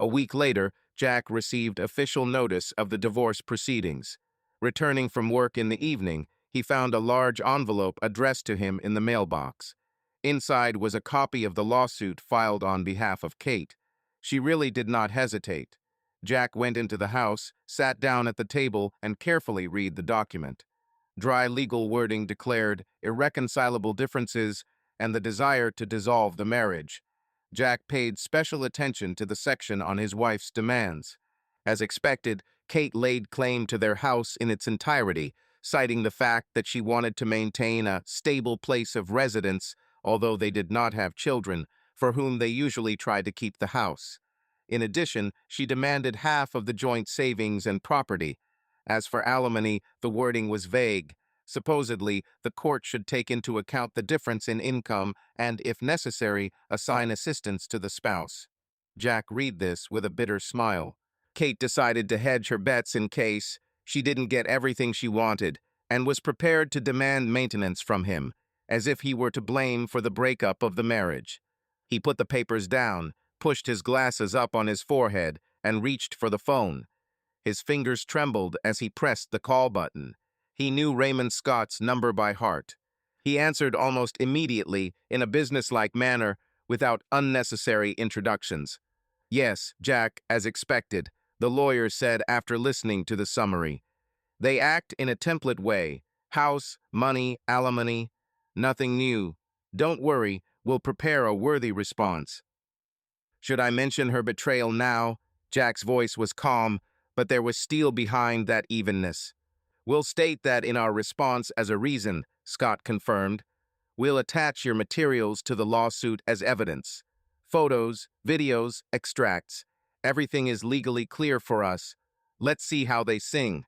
A week later, Jack received official notice of the divorce proceedings. Returning from work in the evening, he found a large envelope addressed to him in the mailbox. Inside was a copy of the lawsuit filed on behalf of Kate. She really did not hesitate. Jack went into the house, sat down at the table, and carefully read the document. Dry legal wording declared irreconcilable differences and the desire to dissolve the marriage. Jack paid special attention to the section on his wife's demands. As expected, Kate laid claim to their house in its entirety, citing the fact that she wanted to maintain a stable place of residence, although they did not have children, for whom they usually tried to keep the house. In addition, she demanded half of the joint savings and property. As for alimony, the wording was vague. Supposedly, the court should take into account the difference in income and, if necessary, assign assistance to the spouse. Jack read this with a bitter smile. Kate decided to hedge her bets in case she didn't get everything she wanted, and was prepared to demand maintenance from him, as if he were to blame for the breakup of the marriage. He put the papers down, pushed his glasses up on his forehead, and reached for the phone. His fingers trembled as he pressed the call button. He knew Raymond Scott's number by heart. He answered almost immediately in a businesslike manner without unnecessary introductions. Yes, Jack, as expected, the lawyer said after listening to the summary. They act in a template way. House, money, alimony. Nothing new. Don't worry, we'll prepare a worthy response. Should I mention her betrayal now? Jack's voice was calm, but there was steel behind that evenness. We'll state that in our response as a reason, Scott confirmed. We'll attach your materials to the lawsuit as evidence. Photos, videos, extracts. Everything is legally clear for us. Let's see how they sing.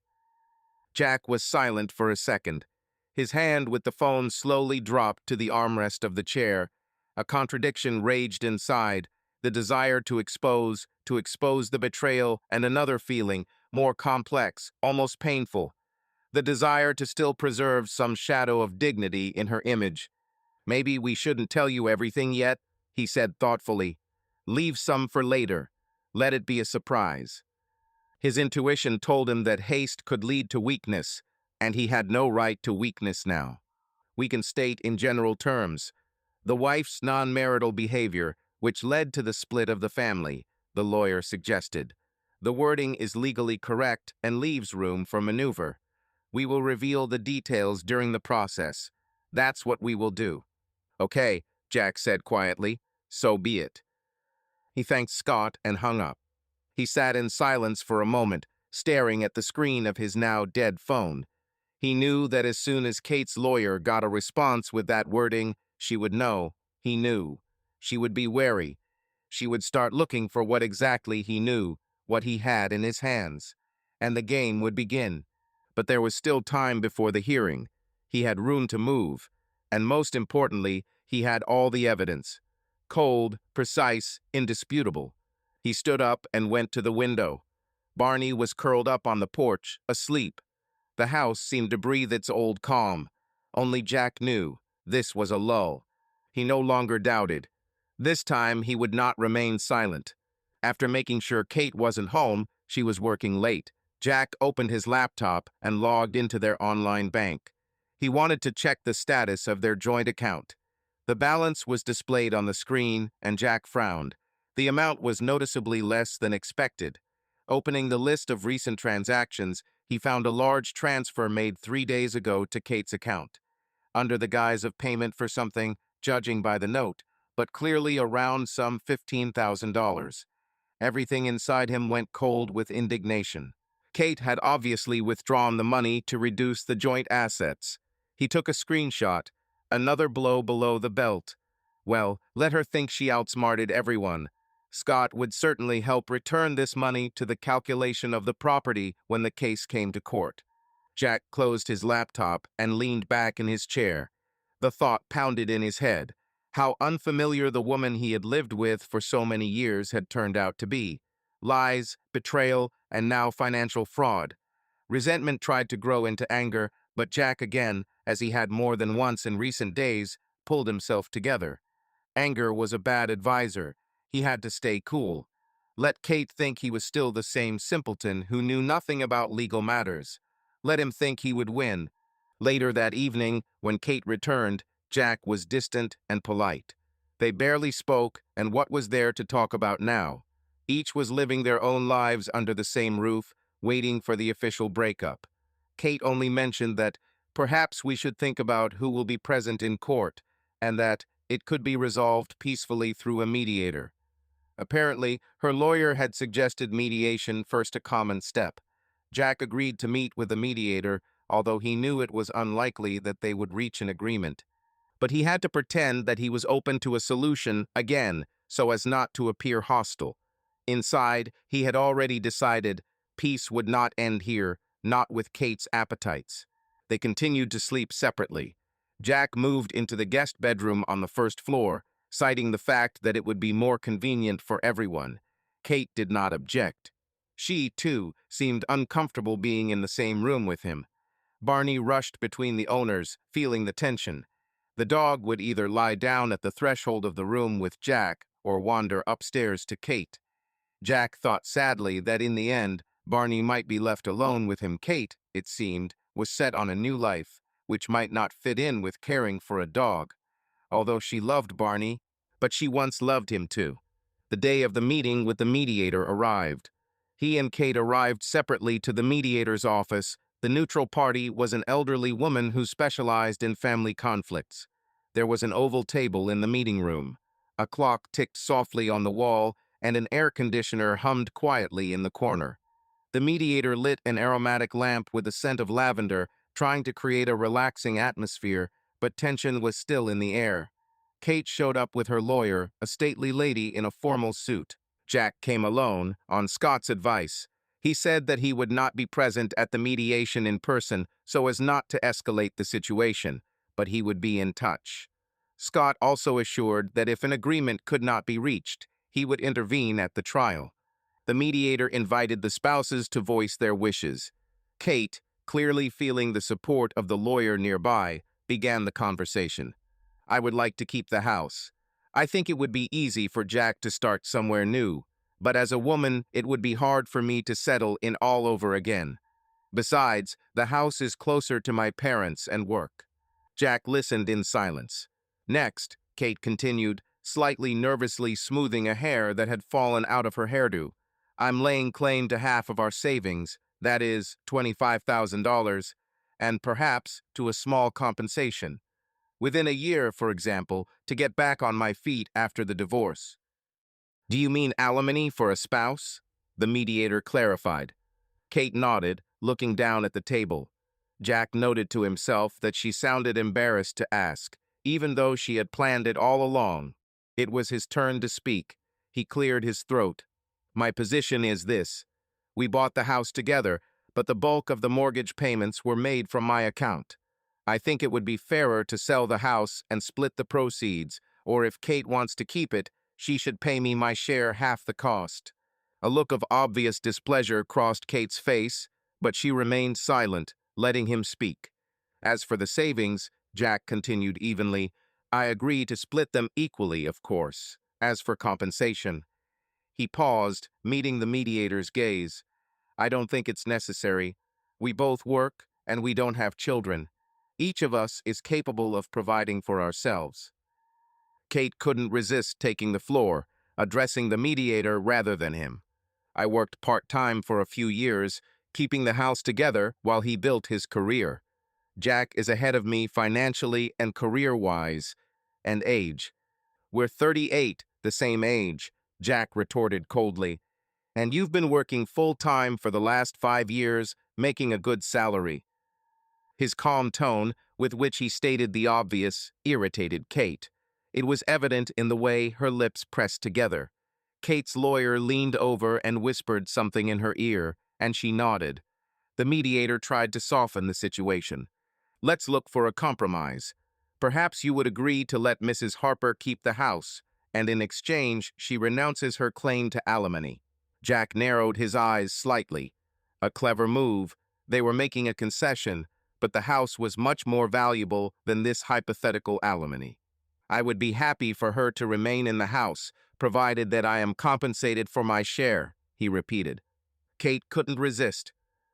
Jack was silent for a second. His hand with the phone slowly dropped to the armrest of the chair. A contradiction raged inside, the desire to expose the betrayal, and another feeling, more complex, almost painful. The desire to still preserve some shadow of dignity in her image. Maybe we shouldn't tell you everything yet, he said thoughtfully. Leave some for later. Let it be a surprise. His intuition told him that haste could lead to weakness, and he had no right to weakness now. We can state in general terms. The wife's non-marital behavior, which led to the split of the family, the lawyer suggested. The wording is legally correct and leaves room for maneuver. We will reveal the details during the process. That's what we will do. Okay, Jack said quietly. So be it. He thanked Scott and hung up. He sat in silence for a moment, staring at the screen of his now dead phone. He knew that as soon as Kate's lawyer got a response with that wording, she would know. He knew. She would be wary. She would start looking for what exactly he knew, what he had in his hands. And the game would begin. But there was still time before the hearing. He had room to move. And most importantly, he had all the evidence. Cold, precise, indisputable. He stood up and went to the window. Barney was curled up on the porch, asleep. The house seemed to breathe its old calm. Only Jack knew this was a lull. He no longer doubted. This time he would not remain silent. After making sure Kate wasn't home, she was working late. Jack opened his laptop and logged into their online bank. He wanted to check the status of their joint account. The balance was displayed on the screen, and Jack frowned. The amount was noticeably less than expected. Opening the list of recent transactions, he found a large transfer made 3 days ago to Kate's account, under the guise of payment for something, judging by the note, but clearly around some $15,000. Everything inside him went cold with indignation. Kate had obviously withdrawn the money to reduce the joint assets. He took a screenshot, another blow below the belt. Well, let her think she outsmarted everyone. Scott would certainly help return this money to the calculation of the property when the case came to court. Jack closed his laptop and leaned back in his chair. The thought pounded in his head. How unfamiliar the woman he had lived with for so many years had turned out to be. Lies, betrayal, and now financial fraud. Resentment tried to grow into anger, but Jack again, as he had more than once in recent days, pulled himself together. Anger was a bad advisor. He had to stay cool. Let Kate think he was still the same simpleton who knew nothing about legal matters. Let him think he would win. Later that evening, when Kate returned, Jack was distant and polite. They barely spoke, and what was there to talk about now? Each was living their own lives under the same roof, waiting for the official breakup. Kate only mentioned that perhaps we should think about who will be present in court, and that it could be resolved peacefully through a mediator. Apparently, her lawyer had suggested mediation first, a common step. Jack agreed to meet with a mediator, although he knew it was unlikely that they would reach an agreement. But he had to pretend that he was open to a solution again, so as not to appear hostile. Inside, he had already decided peace would not end here, not with Kate's appetites. They continued to sleep separately. Jack moved into the guest bedroom on the first floor, citing the fact that it would be more convenient for everyone. Kate did not object. She, too, seemed uncomfortable being in the same room with him. Barney rushed between the owners, feeling the tension. The dog would either lie down at the threshold of the room with Jack or wander upstairs to Kate. Jack thought sadly that in the end, Barney might be left alone with him. Kate, it seemed, was set on a new life, which might not fit in with caring for a dog. Although she loved Barney, but she once loved him too. The day of the meeting with the mediator arrived. He and Kate arrived separately to the mediator's office. The neutral party was an elderly woman who specialized in family conflicts. There was an oval table in the meeting room. A clock ticked softly on the wall, and an air conditioner hummed quietly in the corner. The mediator lit an aromatic lamp with a scent of lavender, trying to create a relaxing atmosphere, but tension was still in the air. Kate showed up with her lawyer, a stately lady in a formal suit. Jack came alone, on Scott's advice. He said that he would not be present at the mediation in person so as not to escalate the situation, but he would be in touch. Scott also assured that if an agreement could not be reached, he would intervene at the trial. The mediator invited the spouses to voice their wishes. Kate, clearly feeling the support of the lawyer nearby, began the conversation. "I would like to keep the house. I think it would be easy for Jack to start somewhere new, but as a woman, it would be hard for me to settle in all over again. Besides, the house is closer to my parents and work." Jack listened in silence. Next, Kate continued, slightly nervously smoothing a hair that had fallen out of her hairdo. "I'm laying claim to half of our savings, that is, $25,000, and perhaps to a small compensation. Within a year, for example, to get back on my feet after the divorce." "Do you mean alimony for a spouse?" the mediator clarified. Kate nodded, looking down at the table. Jack noted to himself that she sounded embarrassed to ask, even though she had planned it all along. It was his turn to speak. He cleared his throat. "My position is this. We bought the house together, but the bulk of the mortgage payments were made from my account. I think it would be fairer to sell the house and split the proceeds, or if Kate wants to keep it, she should pay me my share half the cost." A look of obvious displeasure crossed Kate's face, but she remained silent, letting him speak. "As for the savings," Jack continued evenly, "I agree to split them equally, of course. As for compensation—" He paused, meeting the mediator's gaze. "I don't think it's necessary. We both work, and we don't have children. Each of us is capable of providing for ourselves. Kate couldn't resist taking the floor, addressing the mediator rather than him. I worked part-time for a few years, keeping the house together while he built his career. Jack is ahead of me financially and career-wise, and age. We're 38, the same age, Jack retorted coldly. And you've been working full-time for the last 5 years, making a good salary. His calm tone, with which he stated the obvious, irritated Kate. It was evident in the way her lips pressed together. Kate's lawyer leaned over and whispered something in her ear, and she nodded. The mediator tried to soften the situation. Let's look for a compromise. Perhaps you would agree to let Mrs. Harper keep the house, and in exchange she renounces her claim to alimony. Jack narrowed his eyes slightly. A clever move. They were making a concession, but the house was much more valuable than this hypothetical alimony. I would be happy for her to remain in the house, provided that I am compensated for my share, he repeated. Kate couldn't resist.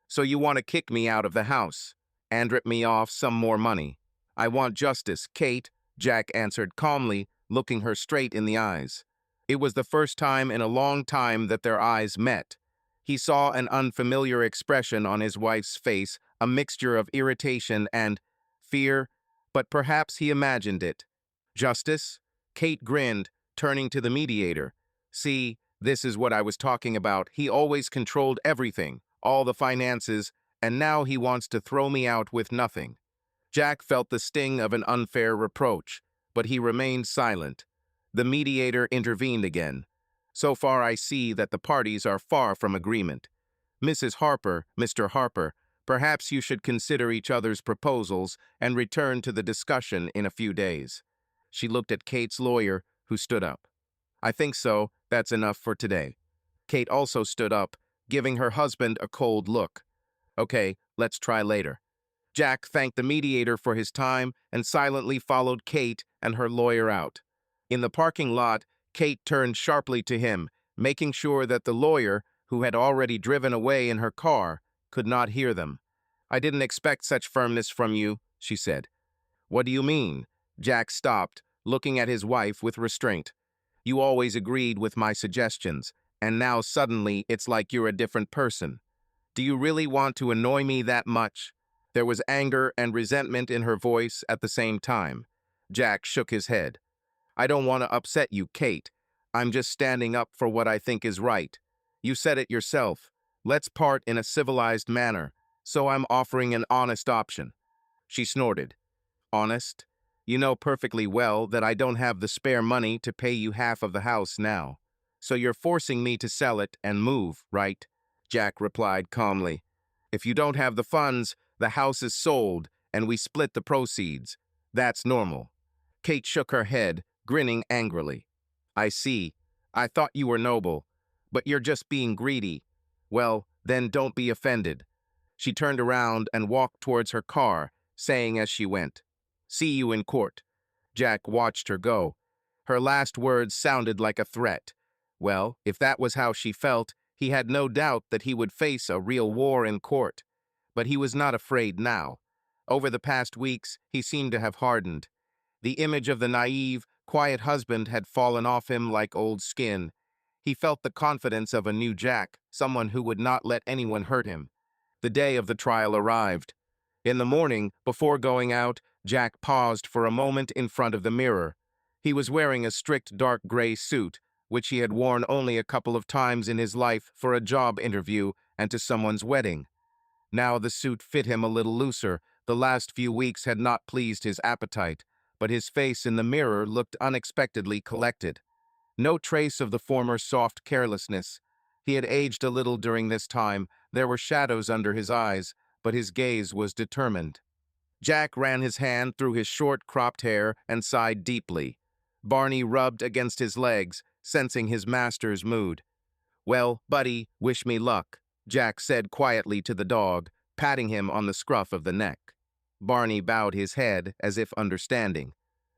So you want to kick me out of the house and rip me off some more money? I want justice, Kate, Jack answered calmly, looking her straight in the eyes. It was the first time in a long time that their eyes met. He saw an unfamiliar expression on his wife's face, a mixture of irritation and fear, but perhaps he imagined it. Justice? Kate grinned, turning to the mediator. See, this is what I was talking about. He always controlled everything, all the finances, and now he wants to throw me out with nothing. Jack felt the sting of an unfair reproach, but he remained silent. The mediator intervened again. So far I see that the parties are far from agreement. Mrs. Harper, Mr. Harper, perhaps you should consider each other's proposals and return to the discussion in a few days. She looked at Kate's lawyer, who stood up. I think so. That's enough for today. Kate also stood up, giving her husband a cold look. Okay, let's try later. Jack thanked the mediator for his time and silently followed Kate and her lawyer out. In the parking lot, Kate turned sharply to him, making sure that the lawyer, who had already driven away in her car, could not hear them. I didn't expect such firmness from you, she said. What do you mean? Jack stopped, looking at his wife with restraint. You always agreed with my suggestions, and now suddenly it's like you're a different person. Do you really want to annoy me that much? There was anger and resentment in her voice at the same time. Jack shook his head. I don't want to upset you, Kate. I'm just standing up for what I think is right. You said it yourself. Let's part in a civilized manner, so I'm offering an honest option. She snorted. Honest? You know perfectly well that I don't have the spare money to pay you half of the house now. So you're forcing me to sell it and move, right? Jack replied calmly. If you don't have the funds, the house is sold and we split the proceeds. That's normal. Kate shook her head, grinning angrily. I see. I thought you were noble, but you're just being greedy. Well, then don't be offended. She turned around and walked towards her car, saying as she went, See you in court. Jack watched her go. Her last words sounded like a threat. Well, if that was how she felt, he had no doubt that he would face a real war in court. But he was not afraid now. Over the past weeks, he seemed to have hardened. The image of the naive, quiet husband had fallen off him like old skin. He felt the confidence of a new Jack, someone who would not let anyone hurt him. The day of the trial arrived. In the morning, before going out, Jack paused for a moment in front of the mirror. He was wearing a strict dark gray suit, which he had worn only a couple of times in his life for a job interview and to someone's wedding. Now the suit fit him a little looser. The last few weeks had not pleased his appetite, but his face in the mirror looked unexpectedly collected. No trace of the former soft carelessness. He had aged a little during this time. There were shadows under his eyes, but his gaze was determined. Jack ran his hand through his short, cropped hair and sighed deeply. Barney rubbed against his legs, sensing his master's mood. Well, buddy, wish me luck, Jack said quietly to the dog, patting him on the scruff of the neck. Barney bowed his head as if understanding.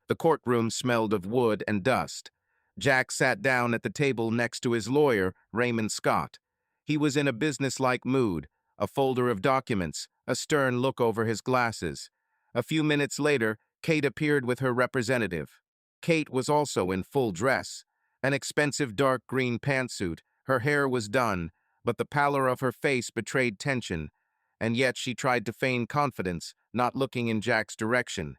The courtroom smelled of wood and dust. Jack sat down at the table next to his lawyer, Raymond Scott. He was in a businesslike mood, a folder of documents, a stern look over his glasses. A few minutes later, Kate appeared with her representative. Kate was also in full dress, an expensive dark green pantsuit. Her hair was done, but the pallor of her face betrayed tension, and yet she tried to feign confidence, not looking in Jack's direction.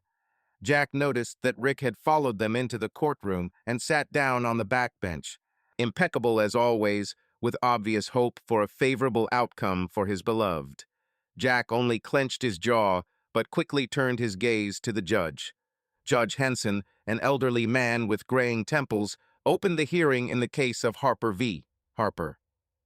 Jack noticed that Rick had followed them into the courtroom and sat down on the back bench, impeccable as always, with obvious hope for a favorable outcome for his beloved. Jack only clenched his jaw, but quickly turned his gaze to the judge. Judge Henson, an elderly man with graying temples, opened the hearing in the case of Harper v. Harper.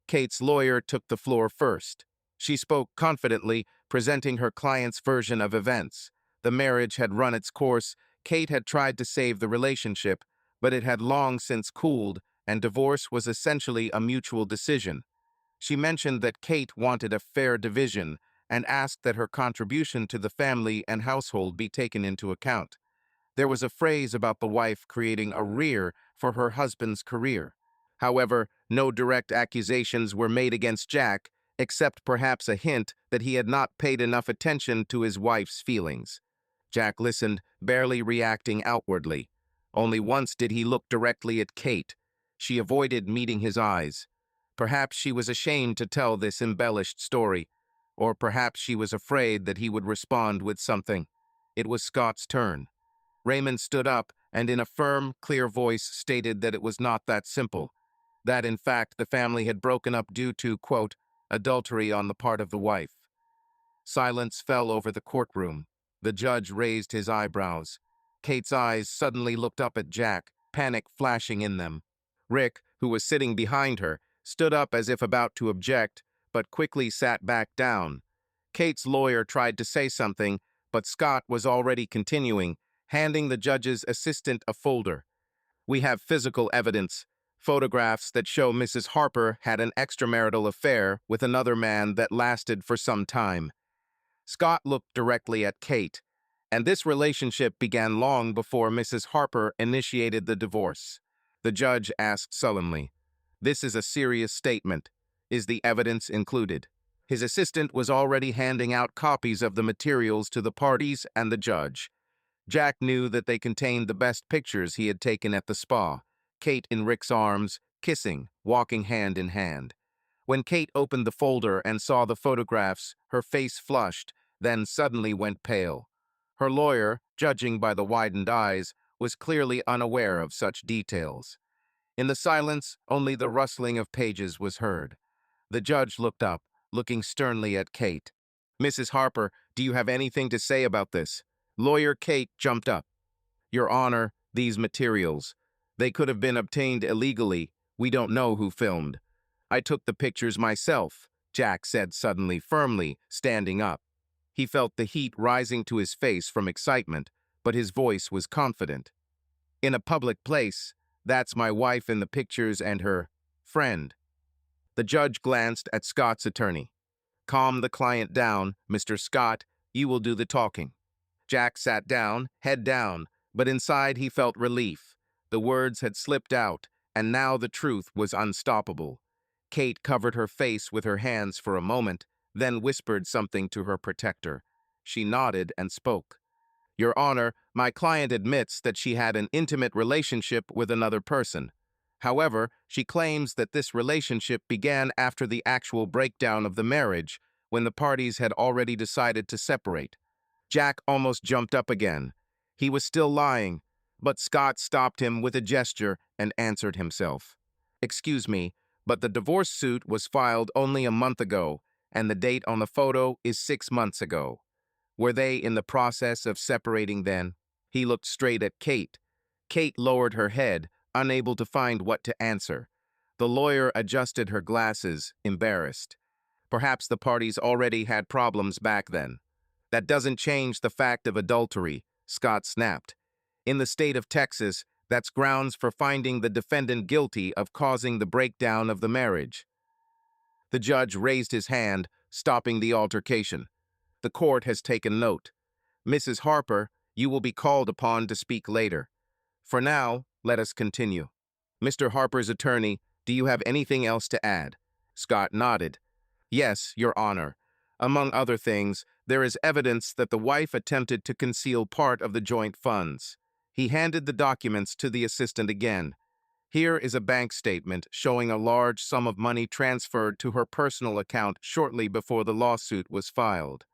Kate's lawyer took the floor first. She spoke confidently, presenting her client's version of events. The marriage had run its course. Kate had tried to save the relationship, but it had long since cooled, and divorce was essentially a mutual decision. She mentioned that Kate wanted a fair division and asked that her contribution to the family and household be taken into account. There was a phrase about the wife creating a rear for her husband's career. However, no direct accusations were made against Jack, except perhaps a hint that he had not paid enough attention to his wife's feelings. Jack listened, barely reacting outwardly. Only once did he look directly at Kate. She avoided meeting his eyes. Perhaps she was ashamed to tell this embellished story, or perhaps she was afraid that he would respond with something. It was Scott's turn. Raymond stood up and in a firm, clear voice stated that it was not that simple, that in fact the family had broken up due to, quote, adultery on the part of the wife. Silence fell over the courtroom. The judge raised his eyebrows. Kate's eyes suddenly looked up at Jack, panic flashing in them. Rick, who was sitting behind her, stood up as if about to object, but quickly sat back down. Kate's lawyer tried to say something, but Scott was already continuing, handing the judge's assistant a folder. We have physical evidence, photographs that show Mrs. Harper had an extramarital affair with another man that lasted for some time. Scott looked directly at Kate, and this relationship began long before Mrs. Harper initiated the divorce. The judge asked sullenly, "This is a serious statement. Is the evidence included?" His assistant was already handing out copies of the materials to the parties and the judge. Jack knew that they contained the best pictures he had taken at the spa, Kate in Rick's arms, kissing, walking hand in hand. When Kate opened the folder and saw the photographs, her face flushed, then suddenly went pale. Her lawyer, judging by the widened eyes, was clearly unaware of such details. In the silence, only the rustling of pages was heard. The judge looked up, looking sternly at Kate. "Mrs. Harper, do you have anything to say about this?" Lawyer Kate jumped up. "Your Honor, these materials. They could have been obtained illegally. We don't know who filmed." "I took the pictures myself," Jack said suddenly, firmly, standing up. He felt the heat rising to his face from excitement, but his voice was confident. "In a public place. That's my wife in the pictures and her friend." The judge glanced at Scott's attorney. "Calm the client down, Mr. Scott. You will do the talking." Jack sat down, head down, but inside he felt relief. The words had slipped out, and now the truth was unstoppable. Kate covered her face with her hands for a moment, then whispered something to her protector. She nodded and spoke. "Your Honor, my client admits that she had an intimate relationship with another person. However, she claims that this relationship began after the actual breakdown of the marriage, when the parties had already decided to separate." Jack almost jumped up again. He was still lying, but Scott stopped him with a gesture and answered himself. "Excuse me, but the divorce suit was filed only a month ago, and the date on the photo is 6 months ago. Were they in the process of separating then?" He looked straight at Kate. Kate lowered her head, unable to find what to answer. The lawyer adjusted her glasses, embarrassed. Perhaps the parties already had problems back then. "That doesn't change the fact of adultery," Scott snapped. "In the state of Texas, that's grounds for finding the defendant guilty of causing the breakdown of the marriage." The judge raised his hand, stopping the altercation. "The court has taken note. Mrs. Harper, you will be called upon to speak later. For now, let us continue. Mr. Harper's attorney, do you have anything else to add?" Scott nodded. "Yes, Your Honor. Among other things, There is evidence that the wife attempted to conceal part of the joint funds. He handed the documents to the assistant again. Here is a bank statement showing a large sum of money transferred to her personal account shortly before the lawsuit was filed.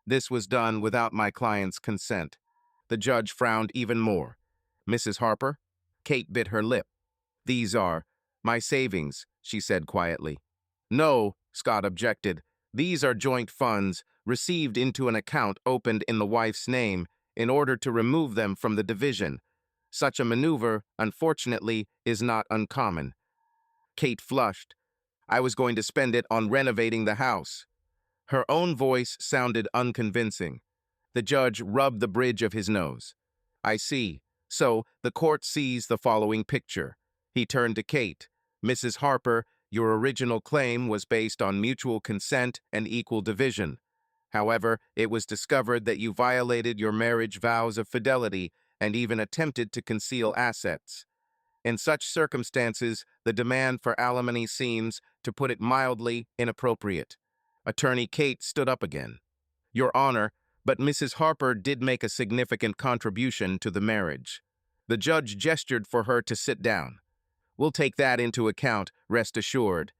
This was done without my client's consent. The judge frowned even more. Mrs. Harper? Kate bit her lip. These are my savings, she said quietly. No, Scott objected. These are joint funds received into an account opened in the wife's name in order to remove them from the division. Such a maneuver, unfortunately, is not uncommon. Kate flushed. I was going to spend it on renovating the house. Her own voice sounded unconvincing. The judge rubbed the bridge of his nose. I see. So, the court sees the following picture. He turned to Kate. Mrs. Harper, your original claim was based on mutual consent and equal division. However, it was discovered that you violated your marriage vows of fidelity and even attempted to conceal assets. In such circumstances, the demand for alimony seems, to put it mildly, inappropriate. Attorney Kate stood up again. Your Honor, but Mrs. Harper did make a significant contribution to the marriage. The judge gestured for her to sit down. We'll take that into account, rest assured.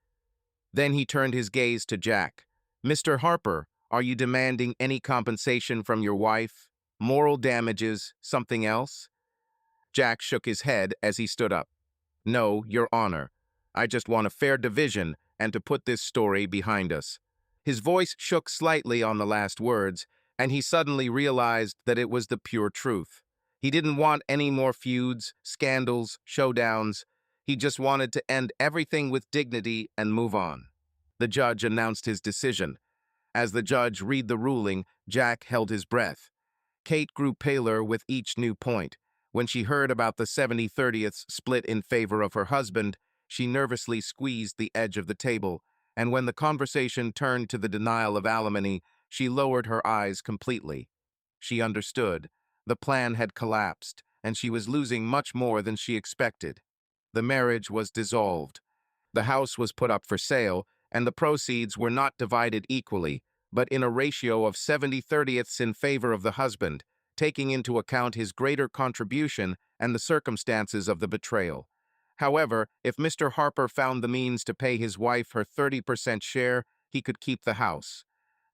Then he turned his gaze to Jack. Mr. Harper, are you demanding any compensation from your wife? Moral damages, something else? Jack shook his head as he stood up. No, Your Honor. I just want a fair division and to put this story behind us. His voice shook slightly on the last words, and he suddenly realized that it was the pure truth. He didn't want any more feuds, scandals, showdowns. He just wanted to end everything with dignity and move on. The judge announced his decision. As the judge read the ruling, Jack held his breath. Kate grew paler with each new point. When she heard about the 70/30ths split in favor of her husband, she nervously squeezed the edge of the table, and when the conversation turned to the denial of alimony, she lowered her eyes completely. She understood. The plan had collapsed, and she was losing much more than she expected. The marriage was dissolved. The house was put up for sale, and the proceeds were not divided equally, but in a ratio of 70/30ths in favor of the husband, taking into account his greater contribution and the circumstances of the betrayal. However, if Mr. Harper found the means to pay his wife her 30% share, he could keep the house.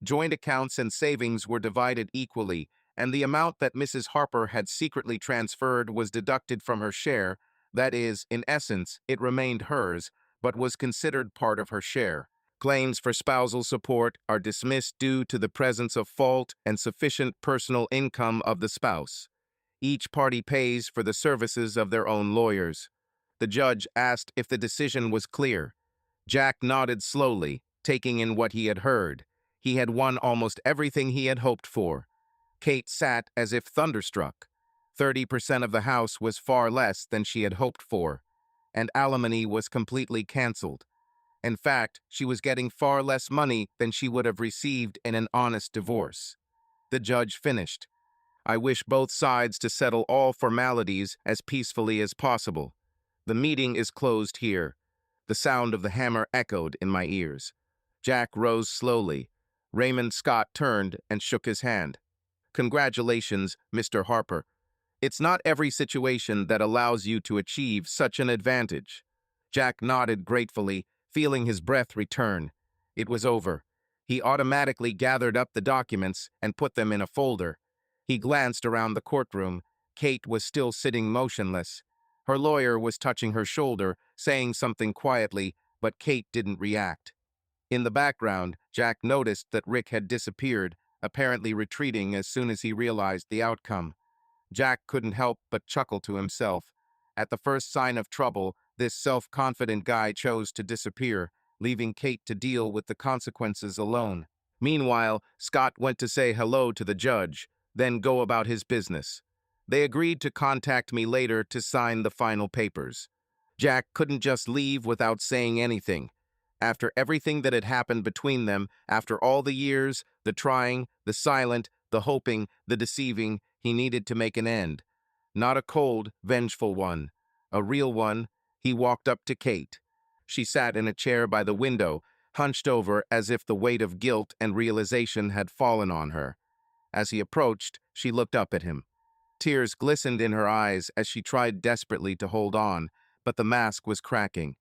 Joint accounts and savings were divided equally, and the amount that Mrs. Harper had secretly transferred was deducted from her share. That is, in essence, it remained hers, but was considered part of her share. Claims for spousal support are dismissed due to the presence of fault and sufficient personal income of the spouse. Each party pays for the services of their own lawyers. The judge asked if the decision was clear. Jack nodded slowly, taking in what he had heard. He had won almost everything he had hoped for. Kate sat as if thunderstruck. 30% of the house was far less than she had hoped for, and alimony was completely canceled. In fact, she was getting far less money than she would have received in an honest divorce. The judge finished. I wish both sides to settle all formalities as peacefully as possible. The meeting is closed here. The sound of the hammer echoed in my ears. Jack rose slowly. Raymond Scott turned and shook his hand. Congratulations, Mr. Harper. It's not every situation that allows you to achieve such an advantage. Jack nodded gratefully, feeling his breath return. It was over. He automatically gathered up the documents and put them in a folder. He glanced around the courtroom. Kate was still sitting motionless. Her lawyer was touching her shoulder, saying something quietly, but Kate didn't react. In the background, Jack noticed that Rick had disappeared, apparently retreating as soon as he realized the outcome. Jack couldn't help but chuckle to himself. At the first sign of trouble, this self-confident guy chose to disappear, leaving Kate to deal with the consequences alone. Meanwhile, Scott went to say hello to the judge, then go about his business. They agreed to contact me later to sign the final papers. Jack couldn't just leave without saying anything. After everything that had happened between them, after all the years, the trying, the silent, the hoping, the deceiving, he needed to make an end. Not a cold, vengeful one. A real one. He walked up to Kate. She sat in a chair by the window, hunched over as if the weight of guilt and realization had fallen on her. As he approached, she looked up at him. Tears glistened in her eyes as she tried desperately to hold on, but the mask was cracking.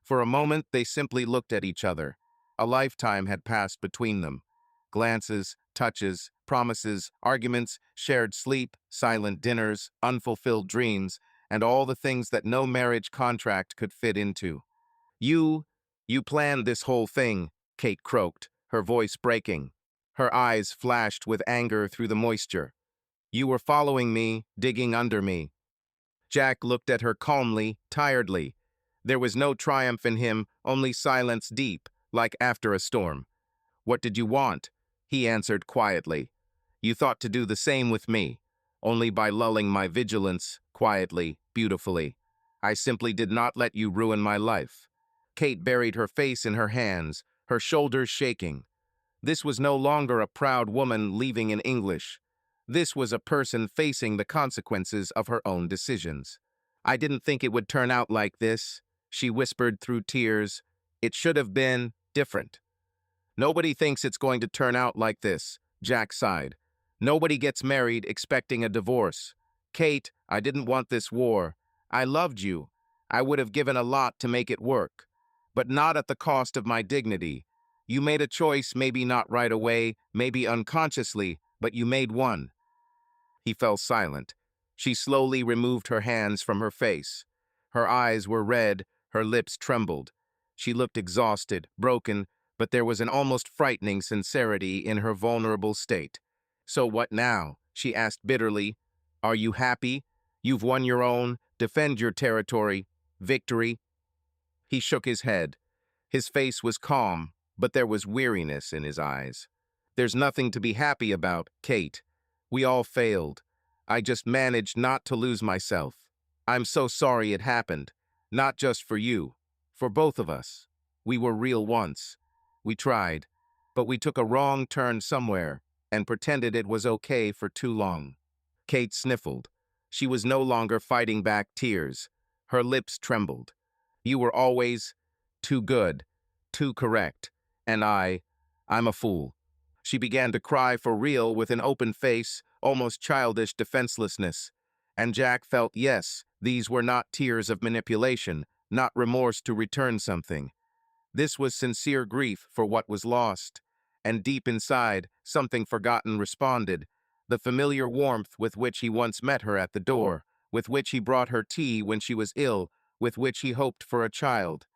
For a moment, they simply looked at each other. A lifetime had passed between them. Glances, touches, promises, arguments, shared sleep, silent dinners, unfulfilled dreams, and all the things that no marriage contract could fit into. You, you planned this whole thing, Kate croaked, her voice breaking. Her eyes flashed with anger through the moisture. You were following me, digging under me. Jack looked at her calmly, tiredly. There was no triumph in him, only silence deep, like after a storm. What did you want? He answered quietly. You thought to do the same with me, only by lulling my vigilance, quietly, beautifully. I simply did not let you ruin my life. Kate buried her face in her hands, her shoulders shaking. This was no longer a proud woman leaving in English. This was a person facing the consequences of her own decisions. I didn't think it would turn out like this, she whispered through tears. It should have been different. Nobody thinks it's going to turn out like this, Jack sighed. Nobody gets married expecting a divorce. Kate, I didn't want this war. I loved you. I would have given a lot to make it work. But not at the cost of my dignity. You made a choice, maybe not right away, maybe unconsciously, but you made one. He fell silent. She slowly removed her hands from her face. Her eyes were red, her lips trembled. She looked exhausted, broken, but there was an almost frightening sincerity in her vulnerable state. So what now? She asked bitterly. Are you happy? You've won your own. Defend your territory. Victory. He shook his head. His face was calm, but there was weariness in his eyes. There's nothing to be happy about, Kate. We all failed. I just managed not to lose myself. I'm so sorry it happened. Not just for you. For both of us. We were real once. We tried. But we took a wrong turn somewhere and pretended it was okay for too long. Kate sniffled. She was no longer fighting back tears. Her lips trembled. You were always too good, too correct. And I'm a fool. She began to cry for real with an open face, almost childish defenselessness. And Jack felt, yes, these were not tears of manipulation, not remorse to return something. This was sincere grief for what was lost. And deep inside, something forgotten responded, the familiar warmth with which he once met her at the door, with which he brought her tea when she was ill, with which he hoped for a child.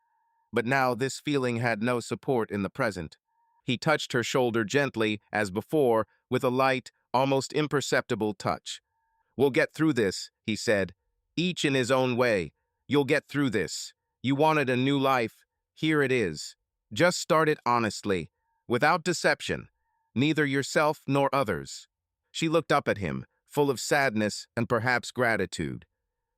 But now this feeling had no support in the present. He touched her shoulder gently, as before, with a light, almost imperceptible touch. We'll get through this, he said, each in his own way. You'll get through this. You wanted a new life. Here it is. Just start it honestly, without deception, neither yourself nor others. She looked up at him, full of sadness and perhaps gratitude.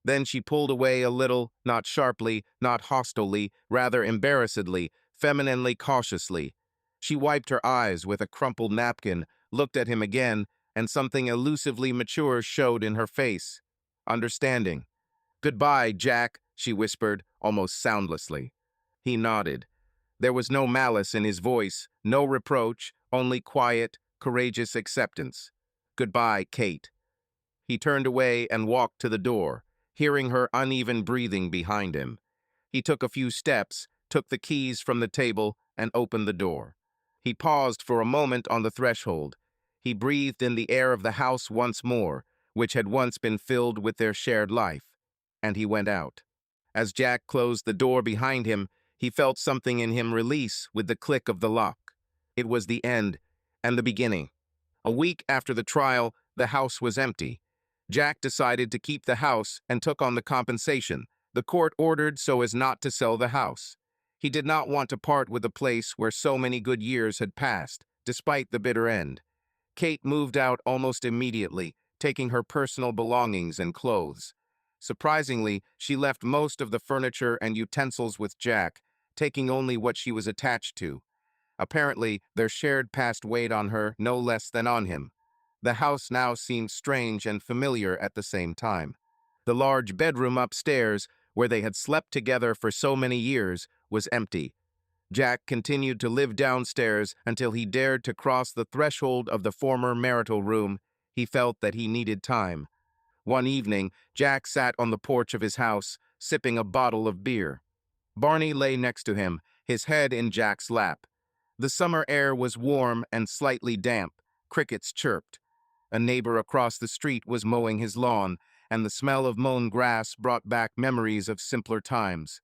Then she pulled away a little, not sharply, not hostilely, rather embarrassedly, femininely cautiously. She wiped her eyes with a crumpled napkin, looked at him again, and something elusively mature showed in her face. Understanding. Goodbye, Jack, she whispered, almost soundlessly. He nodded. There was no malice in his voice, no reproach, only quiet, courageous acceptance. Goodbye, Kate. He turned away and walked to the door, hearing her uneven breathing behind him. He took a few steps, took the keys from the table, and opened the door. He paused for a moment on the threshold. He breathed in the air of the house once more, which had once been filled with their shared life, and he went out. As Jack closed the door behind him, he felt something in him release with the click of the lock. It was the end and the beginning. A week after the trial, the house was empty. Jack decided to keep the house and took on the compensation. The court ordered so as not to sell the house. He did not want to part with a place where so many good years had passed, despite the bitter end. Kate moved out almost immediately, taking her personal belongings and clothes. Surprisingly, she left most of the furniture and utensils with Jack, taking only what she was attached to. Apparently, their shared past weighed on her no less than on him. The house now seemed strange and familiar at the same time. The large bedroom upstairs, where they had slept together for so many years, was empty. Jack continued to live downstairs until he dared to cross the threshold of the former marital room. He felt that he needed time. One evening, Jack sat on the porch of his house, sipping a bottle of beer. Barney lay next to him, his head in Jack's lap. The summer air was warm and slightly damp. Crickets chirped. A neighbor across the street was mowing his lawn, and the smell of mown grass brought back memories of simpler times.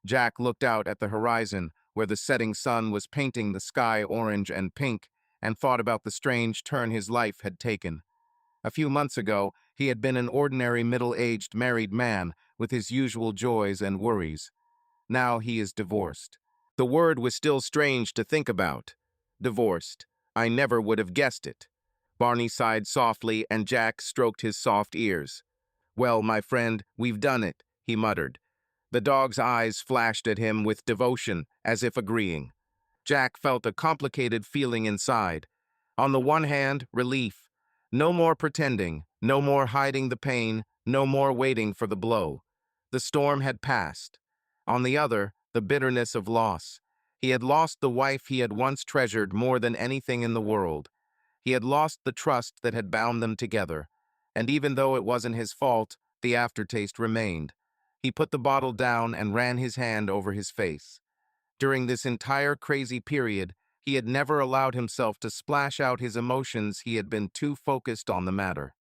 Jack looked out at the horizon, where the setting sun was painting the sky orange and pink, and thought about the strange turn his life had taken. A few months ago, he had been an ordinary middle-aged married man with his usual joys and worries. Now he is divorced. The word was still strange to think about. Divorced. I never would have guessed it. Barney sighed softly, and Jack stroked his soft ears. "Well, my friend, we've done it," he muttered. The dog's eyes flashed at him with devotion, as if agreeing. Jack felt a complicated feeling inside. On the one hand, relief. No more pretending, no more hiding the pain, no more waiting for the blow. The storm had passed. On the other, the bitterness of loss. He had lost the wife he had once treasured more than anything in the world. He had lost the trust that had bound them together. And even though it wasn't his fault, the aftertaste remained. He put the bottle down and ran his hand over his face. During this entire crazy period, he had never allowed himself to splash out his emotions. He had been too focused on the matter.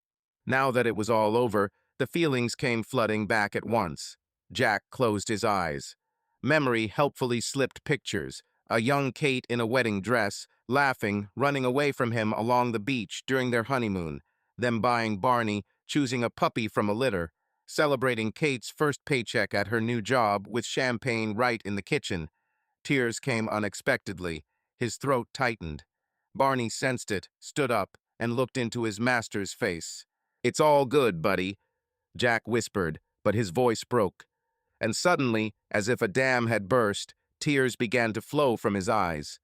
Now that it was all over, the feelings came flooding back at once. Jack closed his eyes. Memory helpfully slipped pictures. A young Kate in a wedding dress, laughing, running away from him along the beach during their honeymoon. Them buying Barney, choosing a puppy from a litter. Celebrating Kate's first paycheck at her new job with champagne right in the kitchen. Tears came unexpectedly. His throat tightened. Barney sensed it, stood up, and looked into his master's face. "It's all good, buddy," Jack whispered, but his voice broke. And suddenly, as if a dam had burst, tears began to flow from his eyes.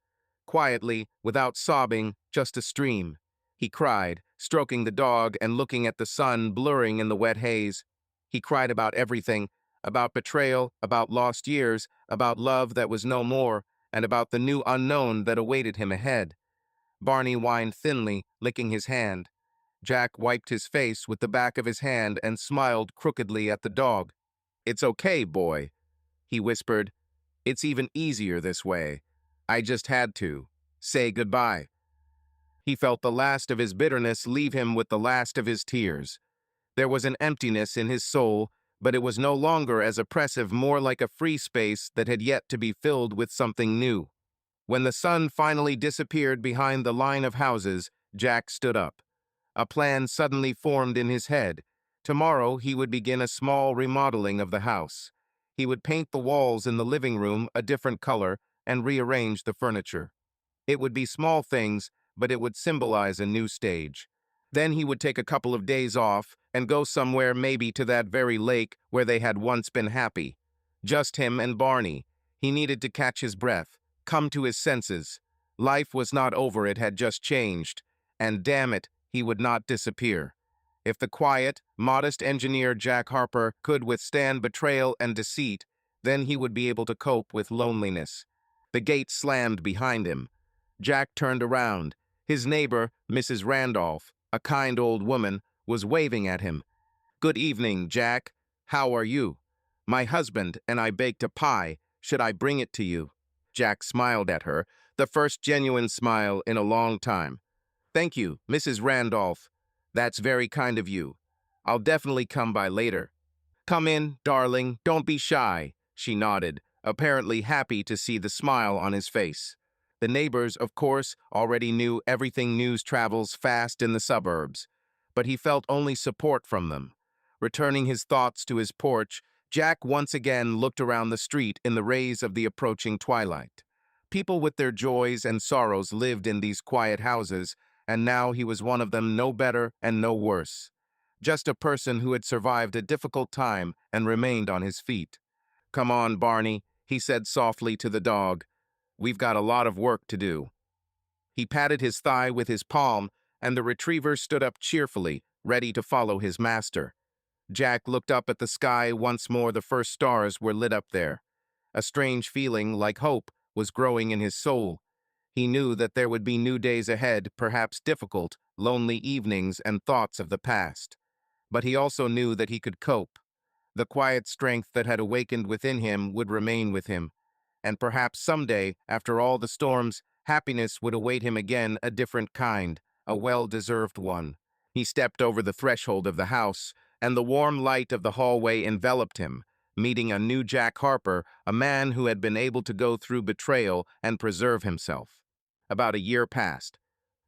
Quietly, without sobbing, just a stream. He cried, stroking the dog and looking at the sun blurring in the wet haze. He cried about everything, about betrayal, about lost years, about love that was no more, and about the new unknown that awaited him ahead. Barney whined thinly, licking his hand. Jack wiped his face with the back of his hand and smiled crookedly at the dog. "It's okay, boy," he whispered. "It's even easier this way. I just had to. Say goodbye." He felt the last of his bitterness leave him with the last of his tears. There was an emptiness in his soul, but it was no longer as oppressive, more like a free space that had yet to be filled with something new. When the sun finally disappeared behind the line of houses, Jack stood up. A plan suddenly formed in his head. Tomorrow he would begin a small remodeling of the house. He would paint the walls in the living room a different color and rearrange the furniture. It would be small things, but it would symbolize a new stage. Then he would take a couple of days off and go somewhere, maybe to that very lake where they had once been happy. Just him and Barney. He needed to catch his breath, come to his senses. Life was not over, it had just changed. And damn it, he would not disappear. If the quiet, modest engineer Jack Harper could withstand betrayal and deceit, then he would be able to cope with loneliness. The gate slammed behind him. Jack turned around. His neighbor, Mrs. Randolph, a kind old woman, was waving at him. "Good evening, Jack. How are you? My husband and I baked a pie. Should I bring it to you?" Jack smiled at her, the first genuine smile in a long time. "Thank you, Mrs. Randolph. That's very kind of you. I'll definitely come by later." "Come in, darling. Don't be shy," she nodded, apparently happy to see the smile on his face. The neighbors, of course, already knew everything news travels fast in the suburbs, but he felt only support from them. Returning his thoughts to his porch, Jack once again looked around the street in the rays of the approaching twilight. People with their joys and sorrows lived in these quiet houses, and now he was one of them, no better and no worse. Just a person who had survived a difficult time and remained on his feet. "Come on, Barney," he said softly to the dog. "We've got a lot of work to do." He patted his thigh with his palm, and the retriever stood up cheerfully, ready to follow his master. Jack looked up at the sky once more. The first stars were lit up there. A strange feeling, like hope, was growing in his soul. He knew that there would be new days ahead, perhaps difficult, lonely evenings and thoughts of the past. But he also knew that he could cope. The quiet strength that had awakened within him would remain with him. And perhaps someday, after all the storms, happiness would await him again, a different kind, a well-deserved one. He stepped over the threshold of the house, and the warm light of the hallway enveloped him, meeting a new Jack Harper, a man who had been able to go through betrayal and preserve himself. About a year passed.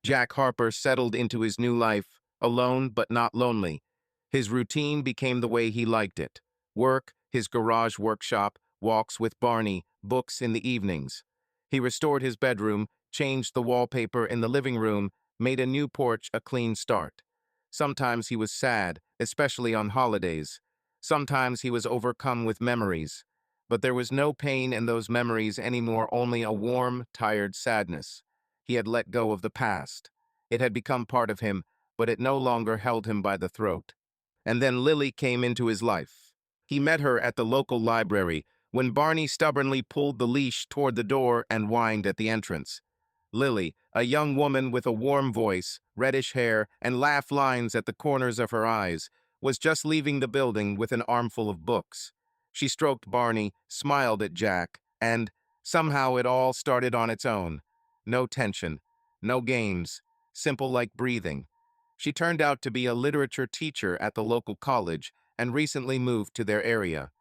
Jack Harper settled into his new life, alone but not lonely. His routine became the way he liked it. Work, his garage workshop, walks with Barney, books in the evenings. He restored his bedroom, changed the wallpaper in the living room, made a new porch a clean start. Sometimes he was sad, especially on holidays. Sometimes he was overcome with memories. But there was no pain in those memories anymore, only a warm, tired sadness. He had let go of the past. It had become part of him, but it no longer held him by the throat. And then Lily came into his life. He met her at the local library when Barney stubbornly pulled the leash toward the door and whined at the entrance. Lily, a young woman with a warm voice, reddish hair, and laugh lines at the corners of her eyes, was just leaving the building with an armful of books. She stroked Barney, smiled at Jack, and somehow it all started on its own. No tension, no games, simple like breathing. She turned out to be a literature teacher at the local college and recently moved to their area.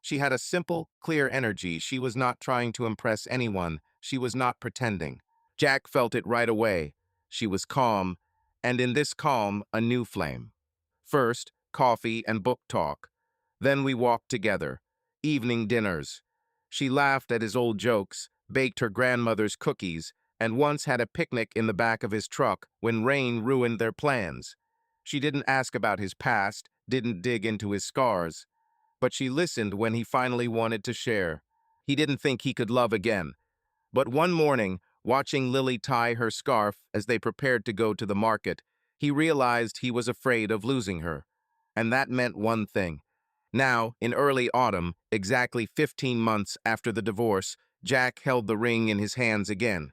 She had a simple, clear energy. She was not trying to impress anyone. She was not pretending. Jack felt it right away. She was calm, and in this calm, a new flame. First, coffee and book talk. Then we walked together. Evening dinners. She laughed at his old jokes, baked her grandmother's cookies, and once had a picnic in the back of his truck when rain ruined their plans. She didn't ask about his past, didn't dig into his scars, but she listened when he finally wanted to share. He didn't think he could love again. But one morning, watching Lily tie her scarf as they prepared to go to the market, he realized he was afraid of losing her. And that meant one thing. Now, in early autumn, exactly 15 months after the divorce, Jack held the ring in his hands again.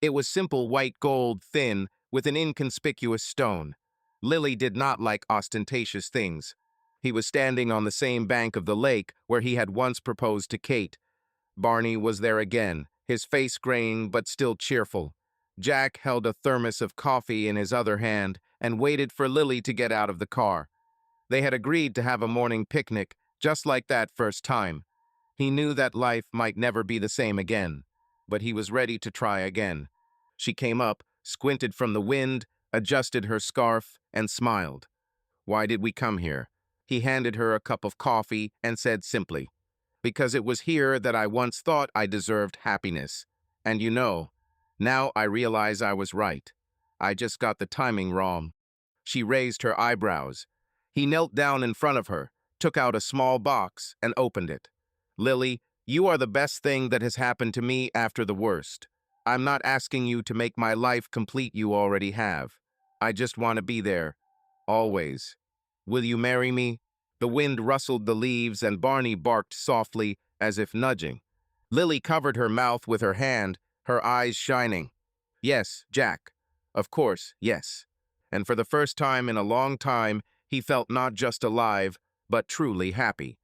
It was simple white gold, thin, with an inconspicuous stone. Lily did not like ostentatious things. He was standing on the same bank of the lake where he had once proposed to Kate. Barney was there again, his face graying but still cheerful. Jack held a thermos of coffee in his other hand and waited for Lily to get out of the car. They had agreed to have a morning picnic, just like that first time. He knew that life might never be the same again, but he was ready to try again. She came up, squinted from the wind, adjusted her scarf, and smiled. "Why did we come here?" He handed her a cup of coffee and said simply, "Because it was here that I once thought I deserved happiness. And you know, now I realize I was right. I just got the timing wrong." She raised her eyebrows. He knelt down in front of her, took out a small box, and opened it. "Lily, you are the best thing that has happened to me after the worst. I'm not asking you to make my life complete, you already have. I just want to be there. Always. Will you marry me?" The wind rustled the leaves and Barney barked softly, as if nudging. Lily covered her mouth with her hand, her eyes shining. "Yes, Jack. Of course, yes." And for the first time in a long time, he felt not just alive, but truly happy.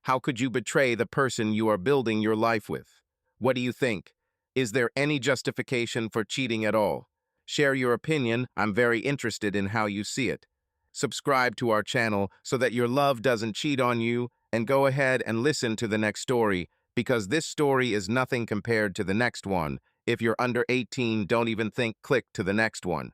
How could you betray the person you are building your life with? What do you think? Is there any justification for cheating at all? Share your opinion. I'm very interested in how you see it. Subscribe to our channel so that your love doesn't cheat on you, and go ahead and listen to the next story, because this story is nothing compared to the next one. If you're under 18, don't even think, click to the next one.